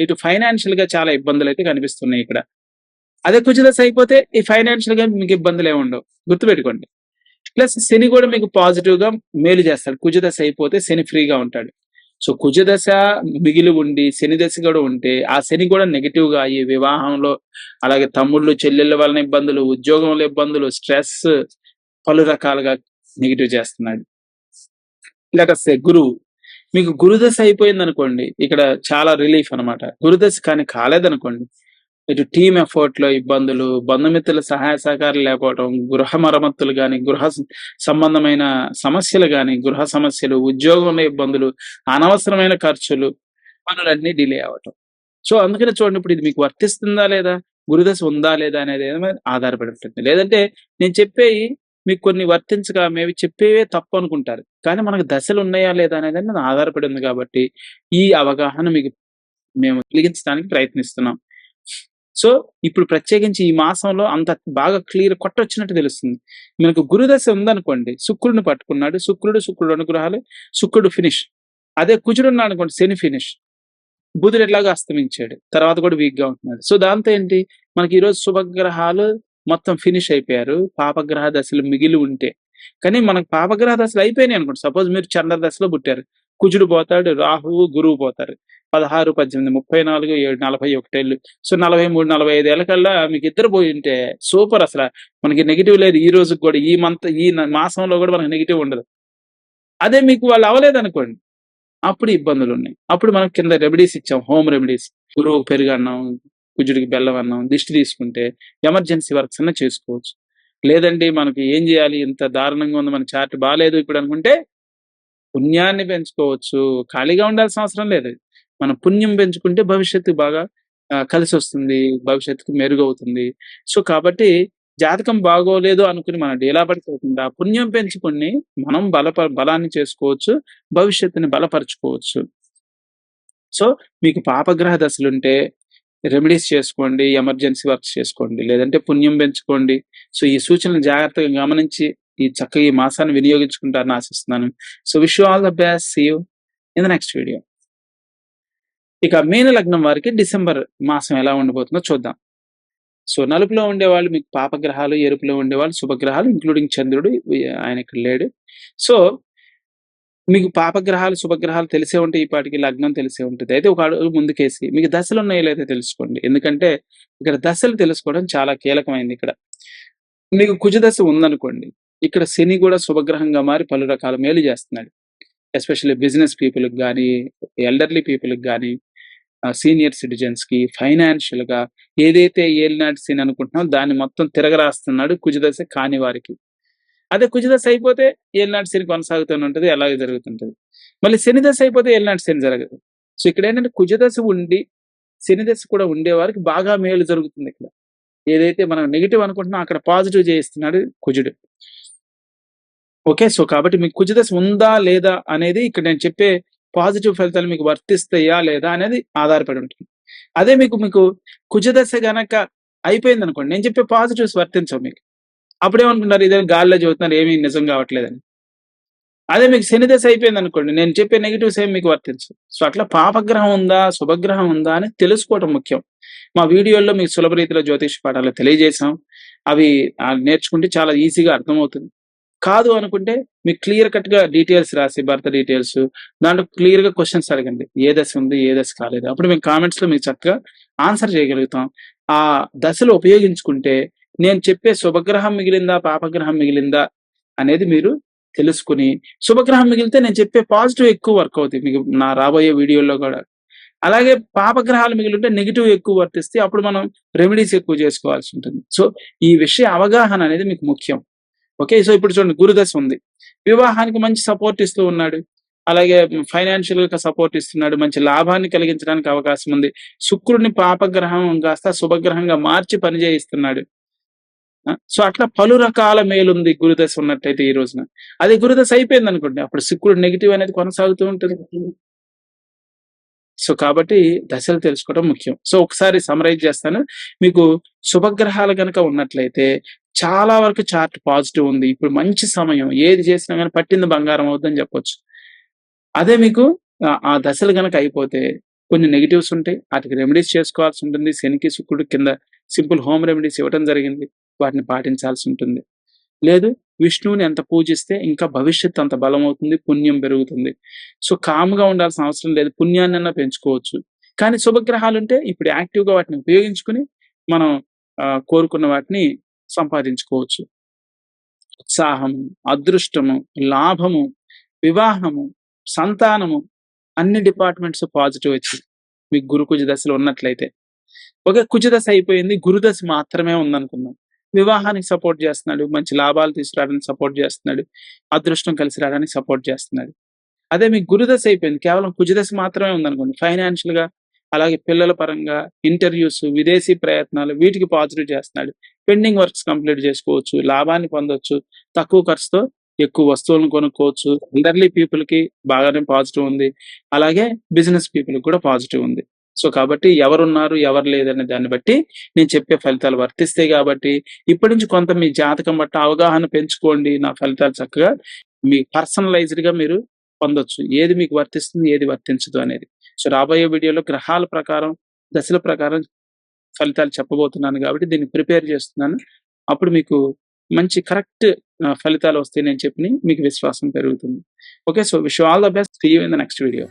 Speaker 1: ఇటు ఫైనాన్షియల్‌గా చాలా ఇబ్బందులైతే కనిపిస్తున్నాయి ఇక్కడ. అదే కుజ దశ అయిపోతే ఈ ఫైనాన్షియల్‌గా మీకు ఇబ్బందులు ఏమి ఉండవు, గుర్తుపెట్టుకోండి. ప్లస్ శని కూడా మీకు పాజిటివ్‌గా మేలు చేస్తాడు. కుజ దశ అయిపోతే శని ఫ్రీగా ఉంటాడు. సో కుజ దశ మిగిలి ఉండి శని దశ కూడా ఉంటే ఆ శని కూడా నెగిటివ్‌గా అయ్యి వివాహంలో, అలాగే తమ్ముళ్ళు చెల్లెళ్ళ వలన ఇబ్బందులు, ఉద్యోగంలో ఇబ్బందులు, స్ట్రెస్ పలు రకాలుగా నెగిటివ్ చేస్తున్నాడు. లేకపోతే గురువు మీకు గురుదశ అయిపోయిందనుకోండి, ఇక్కడ చాలా రిలీఫ్ అనమాట. గురుదశ కానీ కాలేదనుకోండి, ఇటు టీమ్ ఎఫర్ట్ లో ఇబ్బందులు, బంధుమిత్రుల సహాయ సహకారాలు లేకపోవడం, గృహ మరమ్మతులు కానీ, గృహ సంబంధమైన సమస్యలు కానీ, గృహ సమస్యలు, ఉద్యోగంలో ఇబ్బందులు, అనవసరమైన ఖర్చులు, పనులన్నీ డిలే అవ్వటం. సో అందుకనే చూడండి, ఇప్పుడు ఇది మీకు వర్తిస్తుందా లేదా, గురుదశ ఉందా లేదా అనేది ఆధారపడి ఉంటుంది. లేదంటే నేను చెప్పేవి మీకు కొన్ని వర్తించక మేవి చెప్పేవే తప్పు అనుకుంటారు, కానీ మనకు దశలు ఉన్నాయా లేదా అనేది ఆధారపడి ఉంది. కాబట్టి ఈ అవగాహన మీకు మేము కలిగించడానికి ప్రయత్నిస్తున్నాం. సో ఇప్పుడు ప్రత్యేకించి ఈ మాసంలో అంత బాగా క్లియర్ కొట్టొచ్చినట్టు తెలుస్తుంది. మనకు గురుదశ ఉందనుకోండి, శుక్రుడిని పట్టుకున్నాడు, శుక్రుడు అనుగ్రహాలు, శుక్రుడు ఫినిష్. అదే కుజుడు ఉన్నాడు అనుకోండి, శని ఫినిష్. బుధుడు ఎట్లాగా అస్తమించాడు, తర్వాత కూడా వీక్ గా ఉంటున్నాడు. సో దాంతో ఏంటి, మనకి ఈరోజు శుభగ్రహాలు మొత్తం ఫినిష్ అయిపోయారు, పాపగ్రహ దశలు మిగిలి ఉంటే. కానీ మనకు పాపగ్రహ దశలు అయిపోయినాయి అనుకోండి, సపోజ్ మీరు చంద్ర దశలో పుట్టారు, కుజుడు పోతాడు, రాహువు గురువు పోతారు. 16, 18, 34, 7, 41 ఏళ్ళు. సో 43, 45 ఏళ్ళ కల్లా మీకు ఇద్దరు పోయి ఉంటే సూపర్. అసలు మనకి నెగిటివ్ లేదు ఈ రోజు కూడా, ఈ మాసంలో కూడా మనకి నెగిటివ్ ఉండదు. అదే మీకు వాళ్ళు అవ్వలేదనుకోండి, అప్పుడు ఇబ్బందులు ఉన్నాయి. అప్పుడు మనం కింద రెమెడీస్ ఇచ్చాం, హోమ్ రెమెడీస్. గురువు పెరుగన్నం, కుజుడికి బెల్లం అన్నం, దిష్టి తీసుకుంటే ఎమర్జెన్సీ వర్క్స్ అన్నా చేసుకోవచ్చు. లేదండి మనకి ఏం చేయాలి, ఇంత దారుణంగా ఉంది, మన చార్ట్ బాలేదు ఇప్పుడు అనుకుంటే పుణ్యాన్ని పెంచుకోవచ్చు. ఖాళీగా ఉండాల్సిన అవసరం లేదు. మనం పుణ్యం పెంచుకుంటే భవిష్యత్తు బాగా కలిసొస్తుంది. భవిష్యత్తుకు మెరుగవుతుంది. సో, కాబట్టి జాతకం బాగోలేదు అనుకుని మనం డీలా పడిపోకుండా పుణ్యం పెంచుకొని మనం బలాన్ని చేసుకోవచ్చు. భవిష్యత్తుని బలపరుచుకోవచ్చు. సో, మీకు పాపగ్రహ దశలుంటే రెమెడీస్ చేసుకోండి. ఎమర్జెన్సీ వర్క్స్ చేసుకోండి. లేదంటే పుణ్యం పెంచుకోండి. సో, ఈ సూచనలు జాగ్రత్తగా గమనించి చక్కగా ఈ మాసాన్ని వినియోగించుకుంటారని ఆశిస్తున్నాను. So, wish you all the best. See you in the next video. ఇక మీన లగ్నం వారికి డిసెంబర్ మాసం ఎలా ఉండబోతుందో చూద్దాం. సో, నలుపులో ఉండేవాళ్ళు మీకు పాపగ్రహాలు, ఎరుపులో ఉండేవాళ్ళు శుభగ్రహాలు ఇంక్లూడింగ్ చంద్రుడు. ఆయన ఇక్కడ లేడు. సో, మీకు పాపగ్రహాలు, శుభగ్రహాలు తెలిసే ఉంటాయి. ఈ పాటికి లగ్నం తెలిసే ఉంటుంది. అయితే ఒక అడుగు ముందుకేసి మీకు దశలు ఉన్నాయో లేదో తెలుసుకోండి. ఎందుకంటే ఇక్కడ దశలు తెలుసుకోవడం చాలా కీలకమైంది ఇక్కడ. మీకు కుజ దశ ఉందనుకోండి, ఇక్కడ శని కూడా శుభగ్రహంగా మారి పలు రకాల మేలు చేస్తున్నాడు. ఎస్పెషల్లీ బిజినెస్ పీపుల్‌కి గానీ, ఎల్డర్లీ పీపుల్‌కి గానీ, సీనియర్ సిటిజన్స్‌కి, ఫైనాన్షియల్‌గా ఏదైతే ఏలినాటి శని అనుకుంటున్నామో దాన్ని మొత్తం తిరగరాస్తున్నాడు కుజ దశ కాని వారికి. అదే కుజ దశ అయిపోతే ఏలినాటి శని కొనసాగుతూనే ఉంటది. అలాగే జరుగుతుంటది. మళ్ళీ శని దశ అయిపోతే ఏలినాటి శని జరగదు. సో, ఇక్కడేంటంటే కుజ దశ ఉండి, శని దశ కూడా ఉండే వారికి బాగా మేలు జరుగుతుంది ఇక్కడ. ఏదైతే మనం నెగెటివ్ అనుకుంటున్నామో అక్కడ పాజిటివ్ చేయిస్తున్నాడు కుజుడు. ఓకే. సో, కాబట్టి మీకు కుజ దశ ఉందా లేదా అనేది ఇక్కడ నేను చెప్పే పాజిటివ్ ఫలితాలు మీకు వర్తిస్తాయా లేదా అనేది ఆధారపడి ఉంటుంది. అదే మీకు కుజ దశ గనక అయిపోయిందనుకోండి, నేను చెప్పే పాజిటివ్స్ వర్తించవు మీకు. అప్పుడేమనుకుంటారు, ఇదే గాలిలో చెబుతున్నారు, ఏమీ నిజం కావట్లేదని. అదే మీకు శని దశ అయిపోయిందనుకోండి, నేను చెప్పే నెగెటివ్స్ ఏమి మీకు వర్తించవు. సో, అట్లా పాపగ్రహం ఉందా, శుభగ్రహం ఉందా అని తెలుసుకోవడం ముఖ్యం. మా వీడియోల్లో మీకు సులభ రీతిలో జ్యోతిష పాఠాలు తెలియజేసాం. అవి నేర్చుకుంటే చాలా ఈజీగా అర్థమవుతుంది. కాదు అనుకుంటే మీకు క్లియర్ కట్‌గా డీటెయిల్స్ రాసి బర్త్ డీటెయిల్స్ దాంట్లో క్లియర్‌గా క్వెషన్స్ అడగండి. ఏ దశ ఉంది, ఏ దశ కాలేదు. అప్పుడు మేము కామెంట్స్‌లో మీకు చక్కగా ఆన్సర్ చేయగలుగుతాం. ఆ దశలు ఉపయోగించుకుంటే నేను చెప్పే శుభగ్రహం మిగిలిందా, పాపగ్రహం మిగిలిందా అనేది మీరు తెలుసుకొని, శుభగ్రహం మిగిలితే నేను చెప్పే పాజిటివ్ ఎక్కువ వర్క్ అవుతాయి మీకు నా రాబోయే వీడియోల్లో కూడా. అలాగే పాపగ్రహాలు మిగిలుంటే నెగెటివ్ ఎక్కువ వర్తిస్తే అప్పుడు మనం రెమెడీస్ ఎక్కువ చేసుకోవాల్సి ఉంటుంది. సో, ఈ విషయ అవగాహన అనేది మీకు ముఖ్యం. ఓకే. సో, ఇప్పుడు చూడండి గురుదశ ఉంది. వివాహానికి మంచి సపోర్ట్ ఇస్తూ ఉన్నాడు. అలాగే ఫైనాన్షియల్‌గా సపోర్ట్ ఇస్తున్నాడు. మంచి లాభాన్ని కలిగించడానికి అవకాశం ఉంది. శుక్రుడిని పాపగ్రహం కాస్త శుభగ్రహంగా మార్చి పని చేయిస్తున్నాడు. సో, అట్లా పలు రకాల మేలుంది గురుదశ ఉన్నట్టయితే ఈ రోజున. అదే గురుదశ అయిపోయిందనుకోండి, అప్పుడు శుక్రుడు నెగెటివ్ అనేది కొనసాగుతూ ఉంటుంది. సో, కాబట్టి దశలు తెలుసుకోవడం ముఖ్యం. సో, ఒకసారి సమ్మరైజ్ చేస్తాను. మీకు శుభగ్రహాలు గనక ఉన్నట్లయితే చాలా వరకు చార్ట్ పాజిటివ్ ఉంది. ఇప్పుడు మంచి సమయం. ఏది చేసినా గాని పట్టింది బంగారం అవుద్దని చెప్పొచ్చు. అదే మీకు ఆ దశలు గనక అయిపోతే కొన్ని నెగెటివ్స్ ఉంటాయి. ఆటికి రెమెడీస్ చేసుకోవాల్సి ఉంటుంది. శనికి, శుక్రుడు కింద సింపుల్ హోమ్ రెమెడీస్ ఇవ్వడం జరిగింది. వాటిని పాటించాల్సి ఉంటుంది. లేదు, విష్ణువుని ఎంత పూజిస్తే ఇంకా భవిష్యత్తు అంత బలమవుతుంది. పుణ్యం పెరుగుతుంది. సో, కామ్‌గా ఉండాల్సిన అవసరం లేదు. పుణ్యాన్నన్నా పెంచుకోవచ్చు. కానీ శుభగ్రహాలుంటే ఇప్పుడు యాక్టివ్‌గా వాటిని ఉపయోగించుకొని మనం కోరుకున్న వాటిని సంపాదించుకోవచ్చు. ఉత్సాహము, అదృష్టము, లాభము, వివాహము, సంతానము అన్ని డిపార్ట్‌మెంట్స్ పాజిటివ్ వచ్చింది. మీకు గురు కుజ దశలు ఉన్నట్లయితే. ఓకే. కుజ దశ అయిపోయింది. గురుదశ మాత్రమే ఉందనుకుందాం. వివాహానికి సపోర్ట్ చేస్తున్నాడు. మంచి లాభాలు తీసుకురావడానికి సపోర్ట్ చేస్తున్నాడు. అదృష్టం కలిసి రావడానికి సపోర్ట్ చేస్తున్నాడు. అదే మీకు గురుదశ అయిపోయింది. కేవలం కుజదశ మాత్రమే ఉందనుకోండి. ఫైనాన్షియల్‌గా అలాగే పిల్లల పరంగా ఇంటర్వ్యూస్, విదేశీ ప్రయత్నాలు వీటికి పాజిటివ్ చేస్తున్నాడు. పెండింగ్ వర్క్స్ కంప్లీట్ చేసుకోవచ్చు. లాభాన్ని పొందొచ్చు. తక్కువ ఖర్చుతో ఎక్కువ వస్తువులను కొనుక్కోవచ్చు. ఎల్డర్లీ పీపుల్‌కి బాగానే పాజిటివ్ ఉంది. అలాగే బిజినెస్ పీపుల్‌కి కూడా పాజిటివ్ ఉంది. సో, కాబట్టి ఎవరున్నారు, ఎవరు లేదనే దాన్ని బట్టి నేను చెప్పే ఫలితాలు వర్తిస్తాయి కాబట్టి ఇప్పటి నుంచి కొంత మీ జాతకం బట్టి అవగాహన పెంచుకోండి. నా ఫలితాలు చక్కగా మీ పర్సనలైజ్డ్‌గా మీరు పొందొచ్చు. ఏది మీకు వర్తిస్తుంది, ఏది వర్తించదు అనేది. సో, రాబోయే వీడియోలో గ్రహాల ప్రకారం, దశల ప్రకారం ఫలితాలు చెప్పబోతున్నాను కాబట్టి దీన్ని ప్రిపేర్ చేస్తున్నాను. అప్పుడు మీకు మంచి కరెక్ట్ ఫలితాలు వస్తాయి నేను చెప్పినయి. మీకు విశ్వాసం పెరుగుతుంది. Okay. So, wish you all the best. See you in the next video.